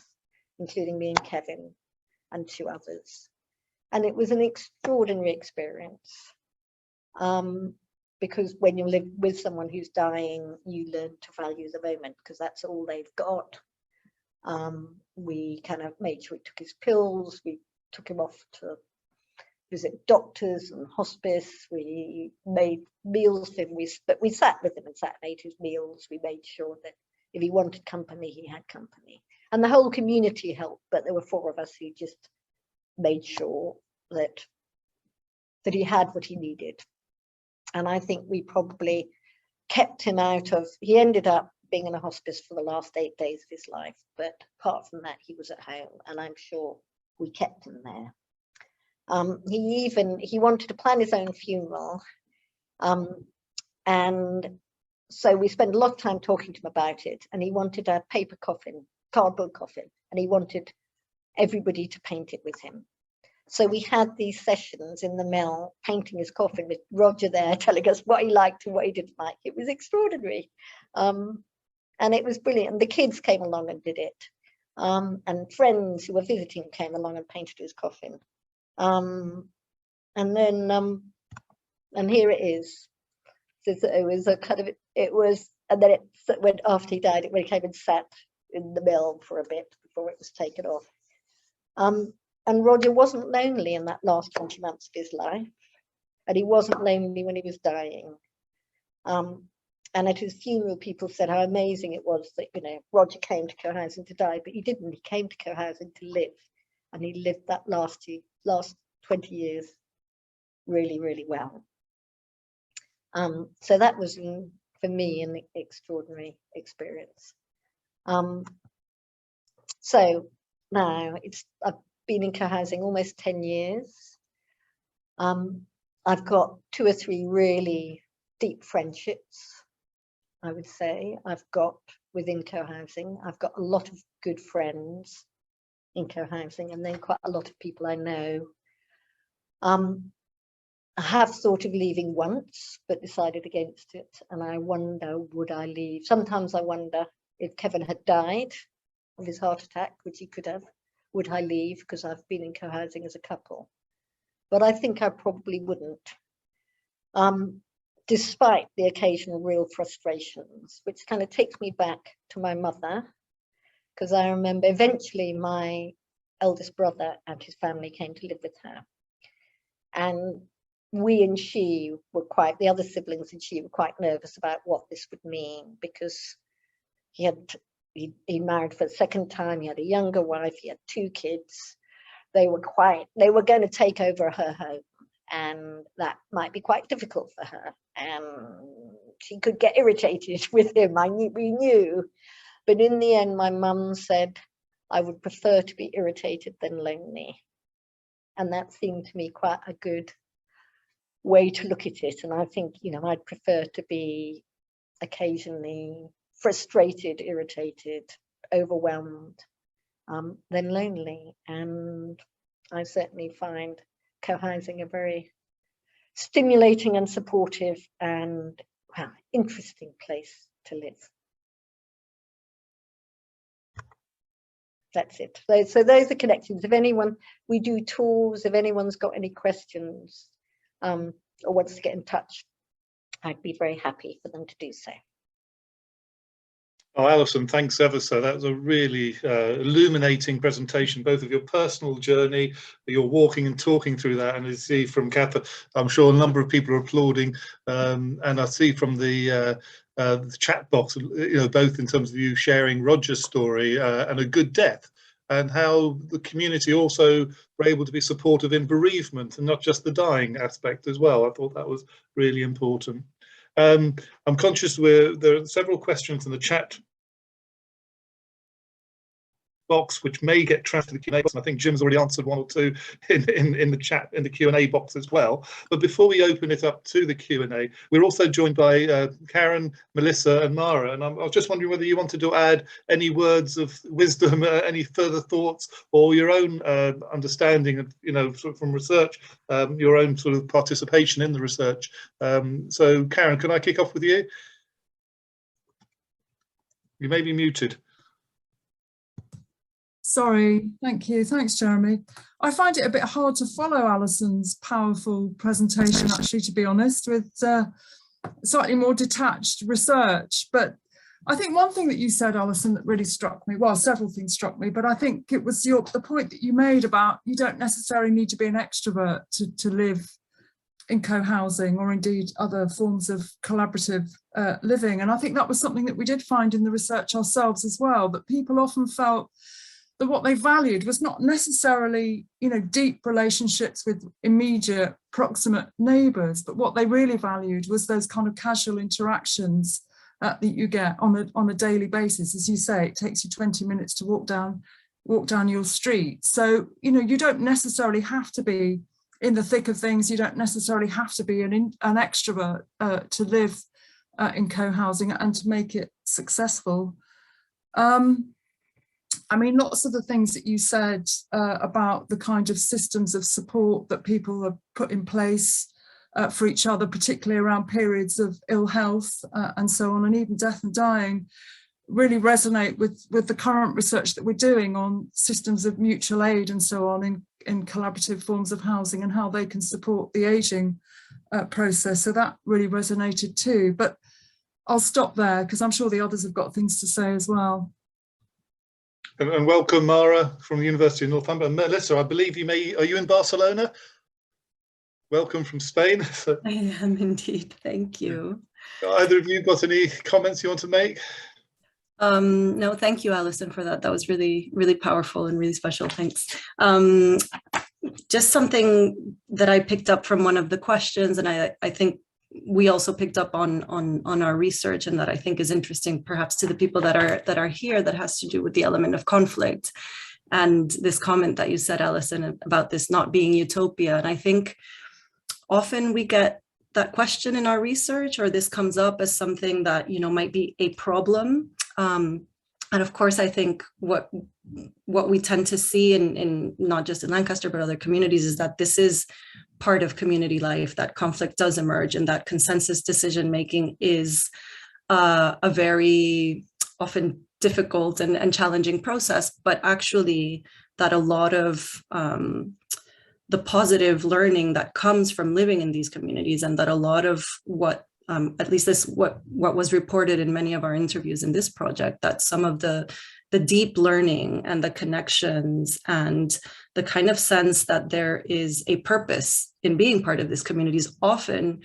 including me and Kevin and 2 others. And it was an extraordinary experience because when you live with someone who's dying, you learn to value the moment because that's all they've got. We kind of made sure he took his pills. We took him off to visit doctors and hospice. We made meals for him. But we sat with him and sat and ate his meals. We made sure that if he wanted company, he had company. And the whole community helped, but there were 4 of us who just made sure that he had what he needed. And I think we probably kept him out of, he ended up being in a hospice for the last 8 days of his life. But apart from that, he was at home, and I'm sure we kept him there. He wanted to plan his own funeral. And so we spent a lot of time talking to him about it, and he wanted a paper coffin, cardboard coffin, and he wanted everybody to paint it with him. So we had these sessions in the mill painting his coffin with Roger there telling us what he liked and what he didn't like. It was extraordinary. And it was brilliant. And the kids came along and did it. And friends who were visiting came along and painted his coffin. And then, and here it is. So it was a kind of, it was, and then it went after he died, it came and sat in the mill for a bit before it was taken off. And Roger wasn't lonely in that last 20 months of his life, and he wasn't lonely when he was dying. And at his funeral, people said how amazing it was that, you know, Roger came to cohousing to die, but he didn't. He came to cohousing to live, and he lived that last 20 years really, really well. So that was, for me, an extraordinary experience. So now I've been in cohousing almost 10 years. I've got 2 or 3 really deep friendships, I would say. I've got within cohousing, I've got a lot of good friends in cohousing, and then quite a lot of people I know. I have thought of leaving once, but decided against it. And I wonder, would I leave? Sometimes I wonder if Kevin had died of his heart attack, which he could have, would I leave? Because I've been in cohousing as a couple. But I think I probably wouldn't. Despite the occasional real frustrations, which kind of takes me back to my mother, because I remember eventually my eldest brother and his family came to live with her. And we and she were quite, the other siblings and she were quite nervous about what this would mean, because he married for the 2nd time, he had a younger wife, he had 2 kids. They were going to take over her home, and that might be quite difficult for her. And she could get irritated with him, we knew. But in the end, my mum said, I would prefer to be irritated than lonely. And that seemed to me quite a good way to look at it. And I think, you know, I'd prefer to be occasionally frustrated, irritated, overwhelmed, than lonely. And I certainly find cohousing a very stimulating and supportive and, well, interesting place to live. That's it. So those are connections. If anyone, we do tours, if anyone's got any questions or wants to get in touch, I'd be very happy for them to do so. Oh, Alison, thanks ever so. That was a really illuminating presentation, both of your personal journey, your walking and talking through that. And I see from Kappa, I'm sure a number of people are applauding. And I see from the chat box, you know, both in terms of you sharing Roger's story and a good death, and how the community also were able to be supportive in bereavement and not just the dying aspect as well. I thought that was really important. I'm conscious there are several questions in the chat box which may get transferred to the Q&A box, and I think Jim's already answered one or two in the chat, in the Q&A box as well. But before we open it up to the Q&A, we're also joined by Karen, Melissa and Mara, and I was just wondering whether you wanted to add any words of wisdom, any further thoughts, or your own understanding of, sort of from research, your own sort of participation in the research. So Karen, can I kick off with you? You may be muted. Sorry, thank you. Thanks, Jeremy. I find it a bit hard to follow Alison's powerful presentation, actually, to be honest, with slightly more detached research. But I think one thing that you said, Alison, that really struck me, well, several things struck me, but I think it was the point that you made about you don't necessarily need to be an extrovert to live in co-housing or indeed other forms of collaborative living. And I think that was something that we did find in the research ourselves as well, that people often felt that what they valued was not necessarily, deep relationships with immediate proximate neighbours, but what they really valued was those kind of casual interactions that you get on a daily basis. As you say, it takes you 20 minutes to walk down your street. So, you don't necessarily have to be in the thick of things. You don't necessarily have to be an extrovert to live in co-housing and to make it successful. I mean, lots of the things that you said about the kind of systems of support that people have put in place for each other, particularly around periods of ill health and so on, and even death and dying, really resonate with the current research that we're doing on systems of mutual aid and so on in collaborative forms of housing and how they can support the ageing process. So that really resonated too. But I'll stop there because I'm sure the others have got things to say as well. And welcome, Mara, from the University of Northumberland. Melissa, I believe are you in Barcelona? Welcome from Spain. I am indeed, thank you. Either of you got any comments you want to make? No, thank you, Alison, for that. That was really, really powerful and really special. Thanks. Just something that I picked up from one of the questions, and I think we also picked up on our research, and that I think is interesting perhaps to the people that are here, that has to do with the element of conflict. And this comment that you said, Alison, about this not being utopia. And I think often we get that question in our research, or this comes up as something that, might be a problem. And of course, I think what we tend to see in not just in Lancaster, but other communities, is that this is part of community life, that conflict does emerge, and that consensus decision-making is a very often difficult and challenging process, but actually that a lot of the positive learning that comes from living in these communities, and that a lot of what at least what was reported in many of our interviews in this project, that some of the deep learning and the connections and the kind of sense that there is a purpose in being part of these communities often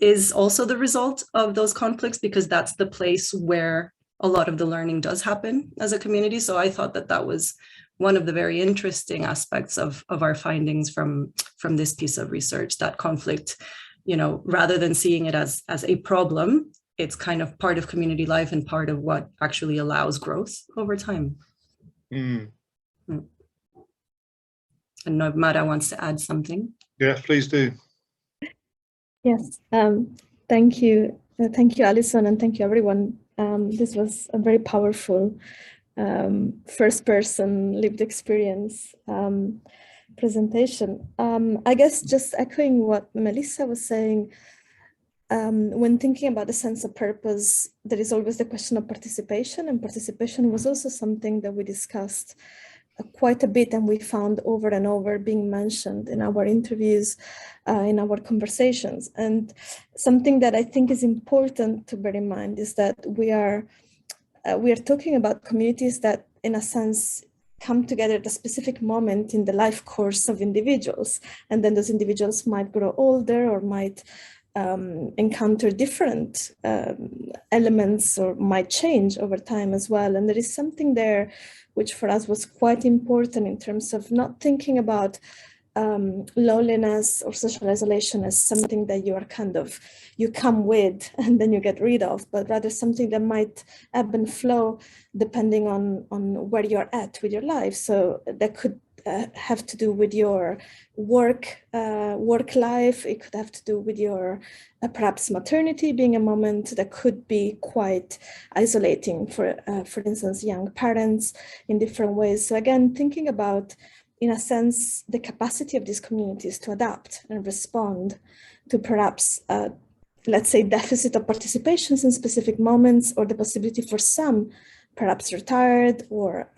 is also the result of those conflicts, because that's the place where a lot of the learning does happen as a community. So I thought that was one of the very interesting aspects of our findings from this piece of research, that conflict, rather than seeing it as a problem, it's kind of part of community life and part of what actually allows growth over time. And Mara wants to add something. Yeah, please do. Yes, thank you. Thank you, Alison, and thank you, everyone. This was a very powerful first-person lived experience presentation. I guess just echoing what Melissa was saying, when thinking about the sense of purpose, there is always the question of participation, and participation was also something that we discussed quite a bit, and we found over and over being mentioned in our interviews, in our conversations. And something that I think is important to bear in mind is that we are talking about communities that, in a sense, come together at a specific moment in the life course of individuals, and then those individuals might grow older or might encounter different elements, or might change over time as well. And there is something there which for us was quite important in terms of not thinking about loneliness or social isolation as something that you are you come with and then you get rid of, but rather something that might ebb and flow depending on where you're at with your life. So that could have to do with your work life. It could have to do with your perhaps maternity being a moment that could be quite isolating for instance, young parents in different ways. So again, thinking about, in a sense, the capacity of these communities to adapt and respond to perhaps, let's say, deficit of participations in specific moments, or the possibility for some, perhaps retired or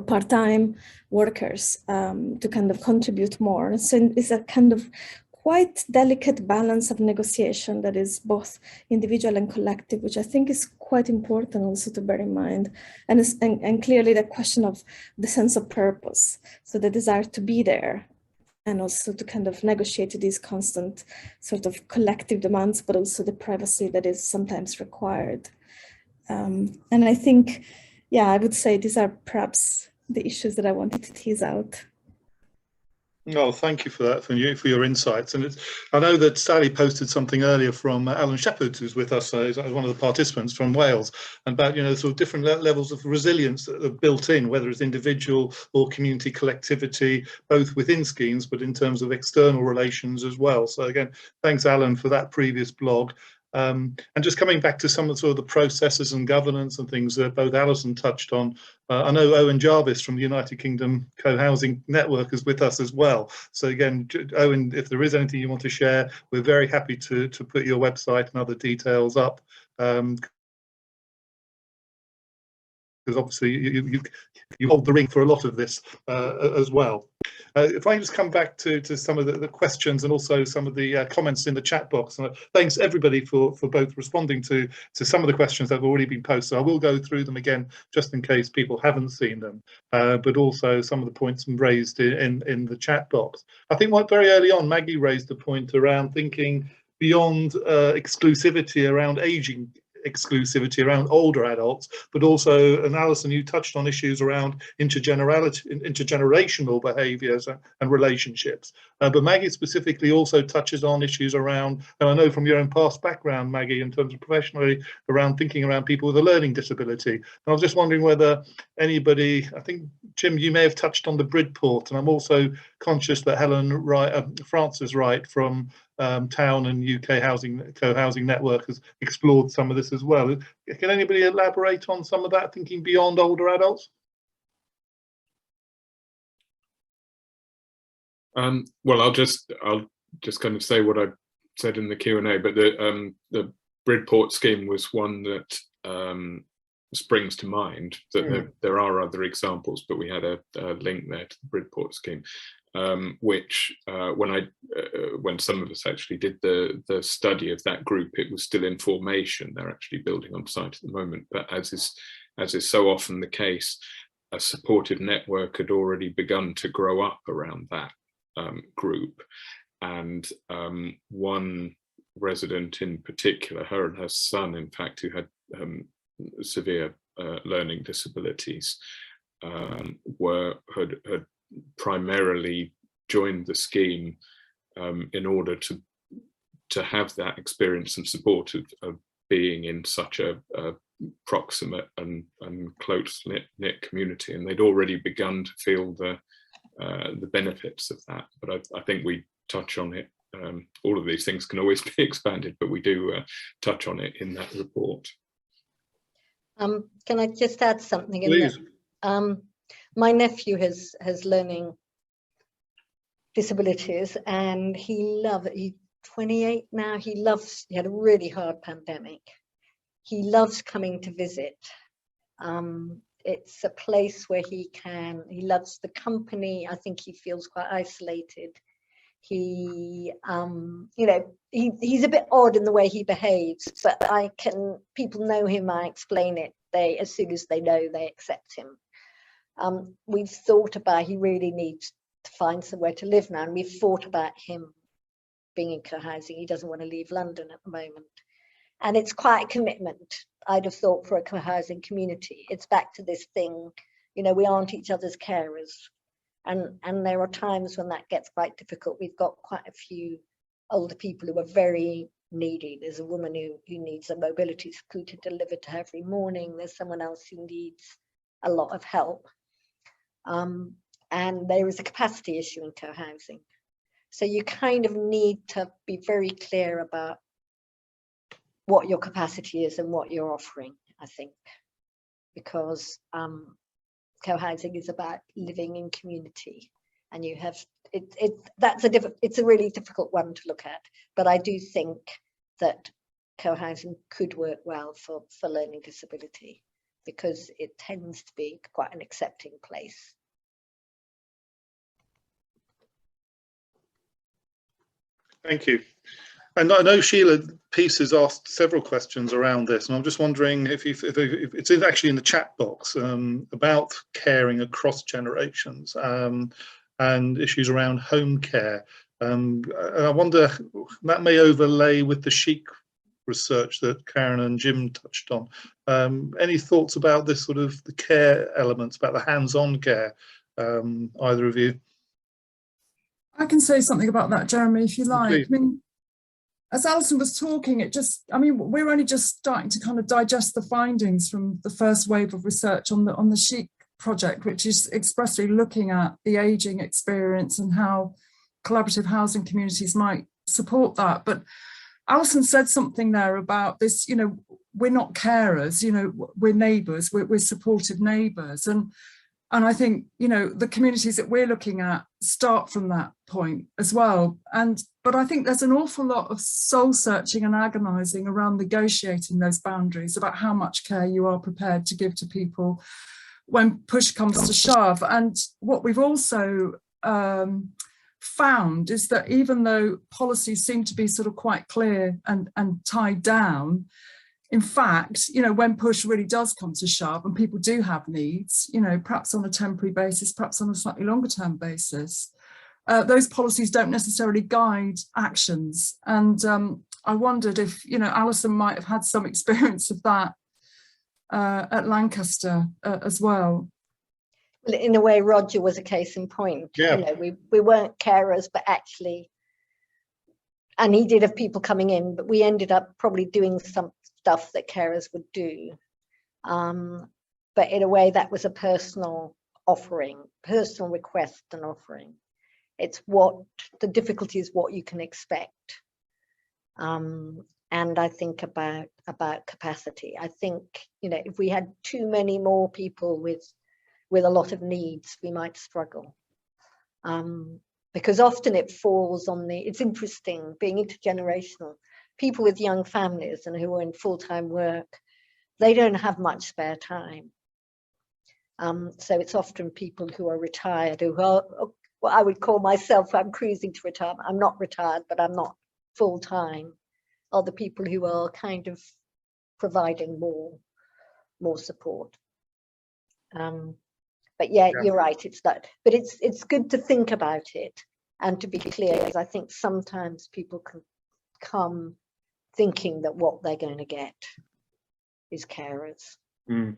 part-time workers to kind of contribute more. So it's a kind of quite delicate balance of negotiation that is both individual and collective, which I think is quite important also to bear in mind. And clearly the question of the sense of purpose, so the desire to be there, and also to kind of negotiate these constant sort of collective demands, but also the privacy that is sometimes required. And I think, yeah, I would say these are perhaps the issues that I wanted to tease out. Oh, thank you for that, for your insights. And I know that Sally posted something earlier from Alan Shepherd, who's with us, as one of the participants from Wales, about, you know, sort of different levels of resilience that are built in, whether it's individual or community collectivity, both within schemes, but in terms of external relations as well. So again, thanks, Alan, for that previous blog. And just coming back to some of the processes and governance and things that both Alison touched on, I know Owen Jarvis from the United Kingdom Co-housing Network is with us as well. So again, Owen, if there is anything you want to share, we're very happy to put your website and other details up. Because obviously you hold the ring for a lot of this as well. If I just come back to some of the questions and also some of the comments in the chat box. And thanks everybody for both responding to some of the questions that have already been posted. I will go through them again just in case people haven't seen them, but also some of the points raised in the chat box. I think very early on, Maggie raised a point around thinking beyond exclusivity around aging, exclusivity around older adults, but also, and Alison, you touched on issues around intergenerational behaviours and relationships. But Maggie specifically also touches on issues around, and I know from your own past background, Maggie, in terms of professionally, around thinking around people with a learning disability. And I was just wondering whether anybody, I think, Jim, you may have touched on the Bridport, and I'm also conscious that Frances Wright from Town and UK Co-housing Network has explored some of this as well. Can anybody elaborate on some of that, thinking beyond older adults? Well, I'll just kind of say what I said in the Q&A, but the Bridport scheme was one that springs to mind. That there are other examples, but we had a link there to the Bridport scheme. Which when some of us actually did the study of that group, it was still in formation. They're actually building on site at the moment, but as is so often the case, a supportive network had already begun to grow up around that group. And one resident in particular, her and her son, in fact, who had severe learning disabilities, had primarily joined the scheme in order to have that experience and support of being in such a proximate and close knit community, and they'd already begun to feel the benefits of that. But I think we touch on it. All of these things can always be expanded, but we do touch on it in that report. Can I just add something? Please. My nephew has learning disabilities, and he's 28 now. He had a really hard pandemic. He loves coming to visit. It's a place where he loves the company. I think he feels quite isolated. He, he's a bit odd in the way he behaves, but people know him, I explain it. As soon as they know, they accept him. We've thought about, he really needs to find somewhere to live now, and we've thought about him being in co-housing. He doesn't want to leave London at the moment, and it's quite a commitment, I'd have thought, for a co-housing community. It's back to this thing, we aren't each other's carers. And there are times when that gets quite difficult. We've got quite a few older people who are very needy. There's a woman who needs a mobility scooter delivered to her every morning. There's someone else who needs a lot of help. And there is a capacity issue in co-housing. So you kind of need to be very clear about what your capacity is and what you're offering, I think, because co-housing is about living in community, and you have it's a really difficult one to look at, but I do think that co-housing could work well for learning disability, because it tends to be quite an accepting place. Thank you. And I know Sheila Peace has asked several questions around this, and I'm just wondering if it's actually in the chat box about caring across generations and issues around home care. And I wonder, that may overlay with the chic research that Karen and Jim touched on. Any thoughts about this sort of the care elements, about the hands-on care, either of you? I can say something about that, Jeremy, if you like. Please. I mean, as Alison was talking, we're only just starting to kind of digest the findings from the first wave of research on the Chic project, which is expressly looking at the ageing experience and how collaborative housing communities might support that. But Alison said something there about this, we're not carers, we're neighbours, we're supportive neighbours. And I think, the communities that we're looking at start from that point as well. But I think there's an awful lot of soul searching and agonising around negotiating those boundaries about how much care you are prepared to give to people when push comes to shove. And what we've also found is that even though policies seem to be sort of quite clear and tied down, in fact, when push really does come to shove and people do have needs, perhaps on a temporary basis, perhaps on a slightly longer term basis, those policies don't necessarily guide actions. And I wondered if, Alison might have had some experience of that at Lancaster as well. Well, in a way, Roger was a case in point. Yeah. We weren't carers, but actually, and he did have people coming in, but we ended up probably doing some stuff that carers would do. But in a way, that was a personal offering, personal request and offering. It's the difficulty is what you can expect. And I think about capacity. I think, if we had too many more people with a lot of needs, we might struggle. Because often it falls on it's interesting, being intergenerational. People with young families and who are in full-time work, they don't have much spare time. So it's often people who are retired, who are, what I would call myself, I'm cruising to retirement. I'm not retired, but I'm not full-time. Are the people who are kind of providing more support. But yeah, you're right, it's that. But it's good to think about it and to be clear, because I think sometimes people can come thinking that what they're going to get is carers. Mm.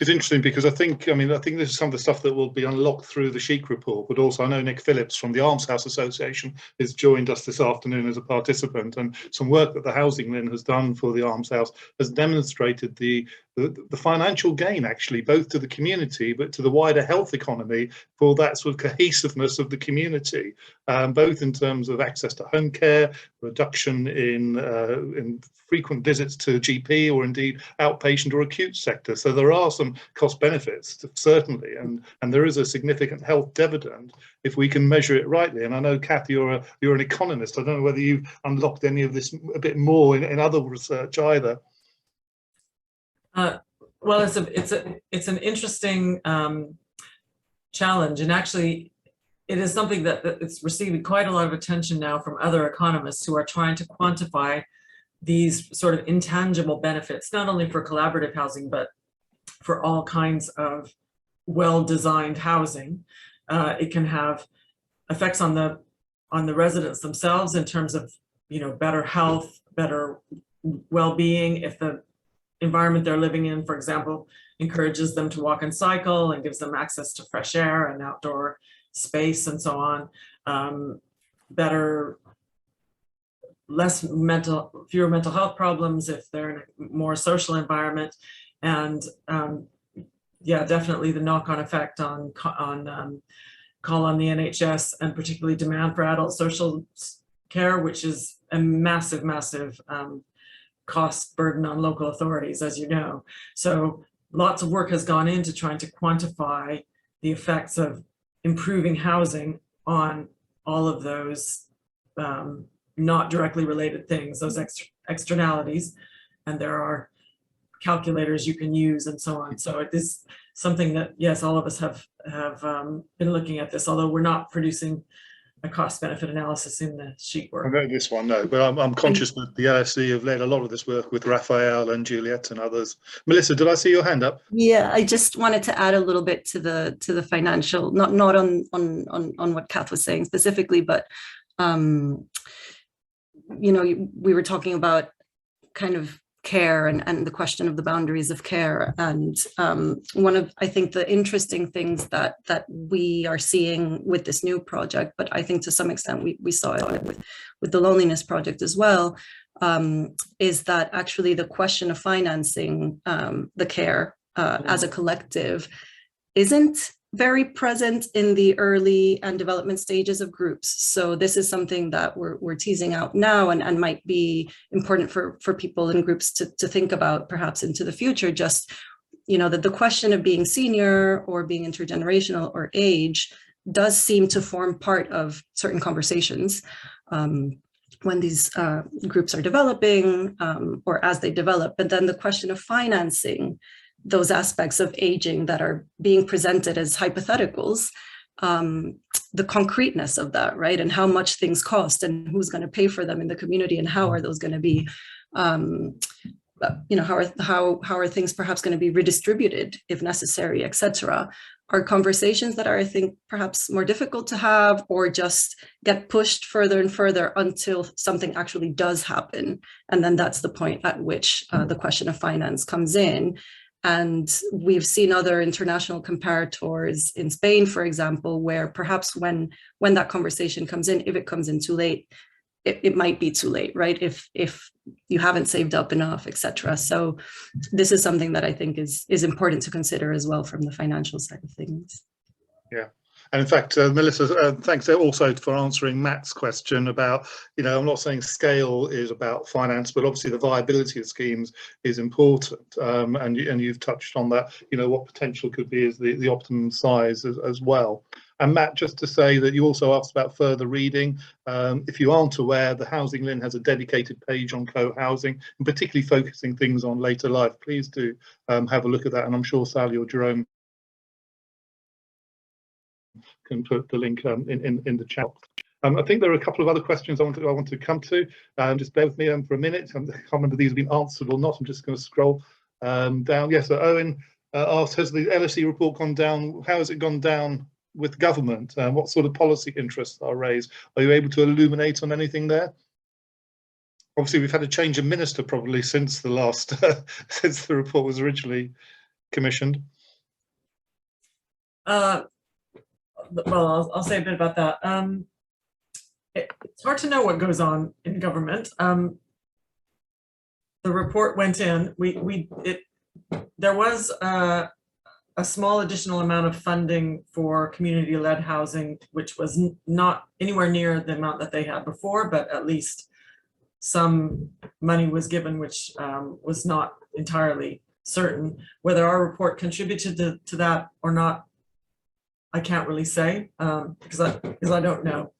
It's interesting because I think this is some of the stuff that will be unlocked through the Chic report, but also I know Nick Phillips from the Almshouse Association has joined us this afternoon as a participant, and some work that the HousingLIN has done for the Almshouse has demonstrated the financial gain, actually, both to the community but to the wider health economy, for that sort of cohesiveness of the community, both in terms of access to home care, reduction in frequent visits to GP or indeed outpatient or acute sector. So there are some cost benefits, certainly, and there is a significant health dividend if we can measure it rightly. And I know, Kath, you're an economist. I don't know whether you've unlocked any of this a bit more in other research either. Well, it's an interesting challenge, and actually it is something that it's receiving quite a lot of attention now from other economists who are trying to quantify these sort of intangible benefits, not only for collaborative housing, but for all kinds of well-designed housing. It can have effects on the residents themselves in terms of, better health, better well-being, if the environment they're living in, for example, encourages them to walk and cycle and gives them access to fresh air and outdoor space and so on. Fewer mental health problems if they're in a more social environment. And yeah, definitely the knock-on effect on call on the NHS, and particularly demand for adult social care, which is a massive, massive cost burden on local authorities, as you know. So lots of work has gone into trying to quantify the effects of improving housing on all of those not directly related things, those externalities, and there are calculators you can use and so on. So it is something that, yes, all of us have been looking at this, although we're not producing a cost benefit analysis in the sheet work. I know this one, no, but I'm conscious that the LSE have led a lot of this work with Raphael and Juliet and others. Melissa, did I see your hand up? Yeah, I just wanted to add a little bit to the financial, not on what Kath was saying specifically, but you know, we were talking about kind of care and the question of the boundaries of care. And one of, I think, the interesting things that we are seeing with this new project, but I think to some extent we saw it with the loneliness project as well, is that actually the question of financing the care as a collective isn't very present in the early and development stages of groups. So this is something that we're teasing out now and might be important for people in groups to think about perhaps into the future. Just, you know, that the question of being senior or being intergenerational or age does seem to form part of certain conversations when these groups are developing or as they develop. But then the question of financing those aspects of aging that are being presented as hypotheticals, the concreteness of that, right? And how much things cost and who's going to pay for them in the community and how are those going to be, you know, how are things perhaps going to be redistributed if necessary, etc. Are conversations that are, I think, perhaps more difficult to have or just get pushed further and further until something actually does happen. And then that's the point at which the question of finance comes in. And we've seen other international comparators in Spain, for example, where perhaps when that conversation comes in, if it comes in too late, it might be too late, right? If you haven't saved up enough, etc. So this is something that I think is important to consider as well from the financial side of things. Yeah. And in fact, Melissa, thanks also for answering Matt's question about, you know, I'm not saying scale is about finance, but obviously the viability of schemes is important. And you've touched on that, you know, what potential could be is the optimum size as well. And Matt, just to say that you also asked about further reading. If you aren't aware, the HousingLIN has a dedicated page on co-housing, and particularly focusing things on later life. Please do have a look at that. And I'm sure Sally or Jerome can put the link in the chat. I think there are a couple of other questions I want to come to. Just bear with me for a minute. I can't remember if these have been answered or not. I'm just going to scroll down. Yes, so Owen asked, has the LSE report gone down? How has it gone down with government? What sort of policy interests are raised? Are you able to illuminate on anything there? Obviously, we've had a change of minister probably since the last since the report was originally commissioned. Well, I'll say a bit about that. It's hard to know what goes on in government. The report went in. There was a small additional amount of funding for community-led housing, which was not anywhere near the amount that they had before, but at least some money was given, which was not entirely certain. Whether our report contributed to that or not, I can't really say because I don't know.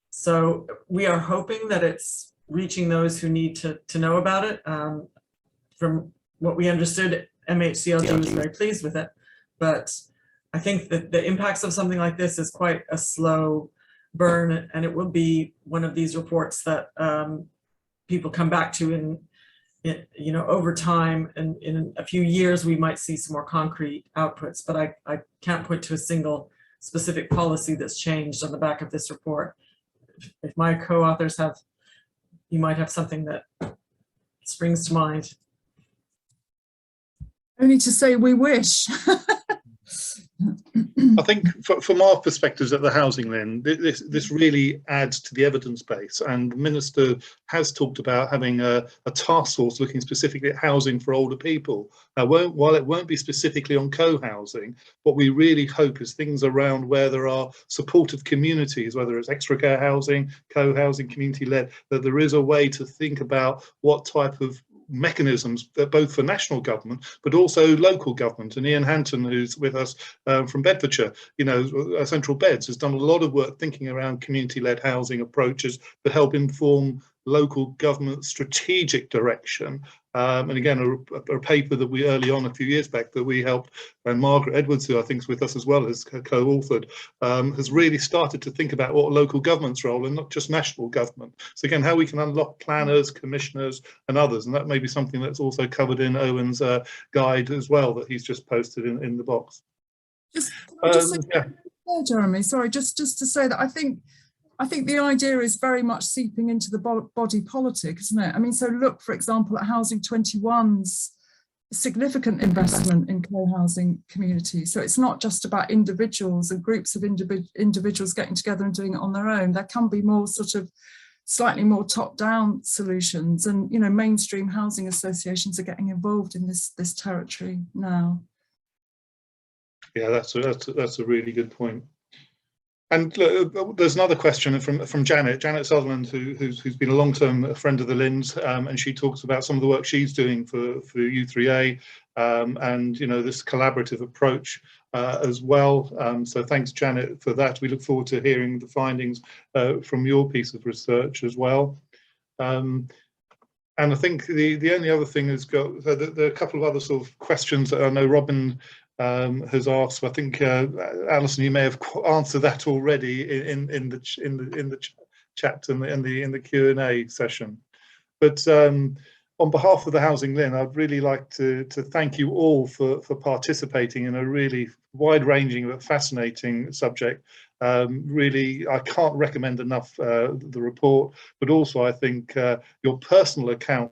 So we are hoping that it's reaching those who need to know about it. From what we understood, MHCLG was very pleased with it, but I think that the impacts of something like this is quite a slow burn, and it will be one of these reports that people come back to in you know, over time, and in a few years we might see some more concrete outputs, but I can't point to a single specific policy that's changed on the back of this report. If my co-authors have, you might have something that springs to mind. Only to say we wish. I think from our perspectives at the HousingLIN, this really adds to the evidence base, and the Minister has talked about having a task force looking specifically at housing for older people. Now, while it won't be specifically on co-housing, what we really hope is things around where there are supportive communities, whether it's extra care housing, co-housing, community-led, that there is a way to think about what type of mechanisms, both for national government but also local government. And Ian Hanton, who's with us from Bedfordshire, Central Beds, has done a lot of work thinking around community-led housing approaches that help inform local government strategic direction. And again, a paper that we early on a few years back that we helped, and Margaret Edwards, who I think is with us as well, as co-authored, has really started to think about what local government's role and not just national government. So again, how we can unlock planners, commissioners and others. And that may be something that's also covered in Owen's guide as well, that he's just posted in the box. Jeremy, sorry, just to say that I think the idea is very much seeping into the body politic, isn't it? I mean, so look, for example, at Housing 21's significant investment in co-housing communities. So it's not just about individuals and groups of individuals getting together and doing it on their own. There can be more sort of slightly more top-down solutions, and mainstream housing associations are getting involved in this territory now. Yeah, that's a really good point. And look, there's another question from Janet Sutherland, who's been a long-term friend of the LINs, and she talks about some of the work she's doing for U3A, and this collaborative approach as well. So thanks, Janet, for that. We look forward to hearing the findings from your piece of research as well. And I think the only other thing is there are a couple of other sort of questions that I know Robin has asked. I think Alison, you may have answered that already in the chat and in the Q&A session. But on behalf of the HousingLIN, I'd really like to thank you all for participating in a really wide-ranging but fascinating subject. Really, I can't recommend enough the report, but also I think your personal account,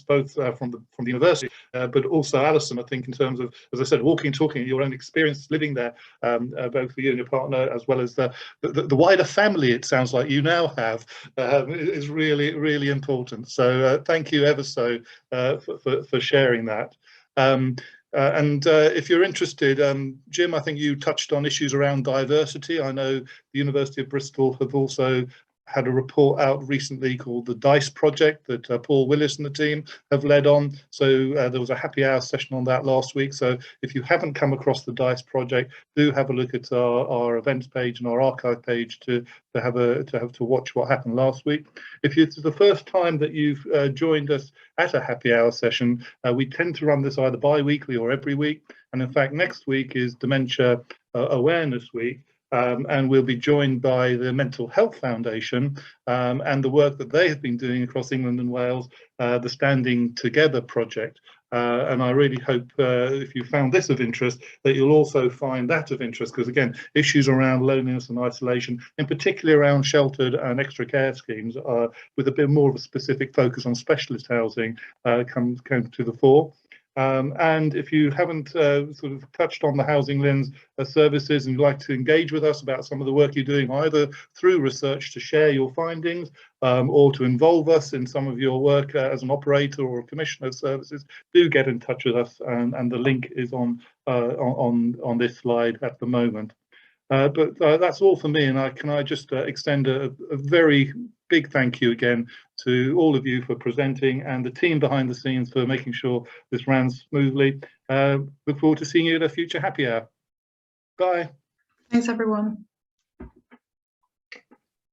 both from the university, but also Alison, I think, in terms of, as I said, walking and talking, your own experience living there, both for you and your partner, as well as the wider family, it sounds like you now have, is really, really important. So thank you ever so for sharing that. And if you're interested, Jim, I think you touched on issues around diversity. I know the University of Bristol have also had a report out recently called the DICE project that Paul Willis and the team have led on. So there was a happy hour session on that last week. So if you haven't come across the DICE project, do have a look at our events page and our archive page to watch what happened last week. If it's the first time that you've joined us at a happy hour session, we tend to run this either bi-weekly or every week. And in fact, next week is Dementia Awareness Week. And we'll be joined by the Mental Health Foundation and the work that they have been doing across England and Wales, the Standing Together project. And I really hope if you found this of interest, that you'll also find that of interest, because again, issues around loneliness and isolation, in particular around sheltered and extra care schemes, with a bit more of a specific focus on specialist housing, come to the fore. And if you haven't sort of touched on the HousingLIN's services and you'd like to engage with us about some of the work you're doing, either through research to share your findings or to involve us in some of your work as an operator or a commissioner of services, do get in touch with us, and the link is on this slide at the moment. But that's all for me, and can I just extend a very big thank you again to all of you for presenting, and the team behind the scenes for making sure this ran smoothly. Look forward to seeing you at a future happy hour. Bye. Thanks, everyone.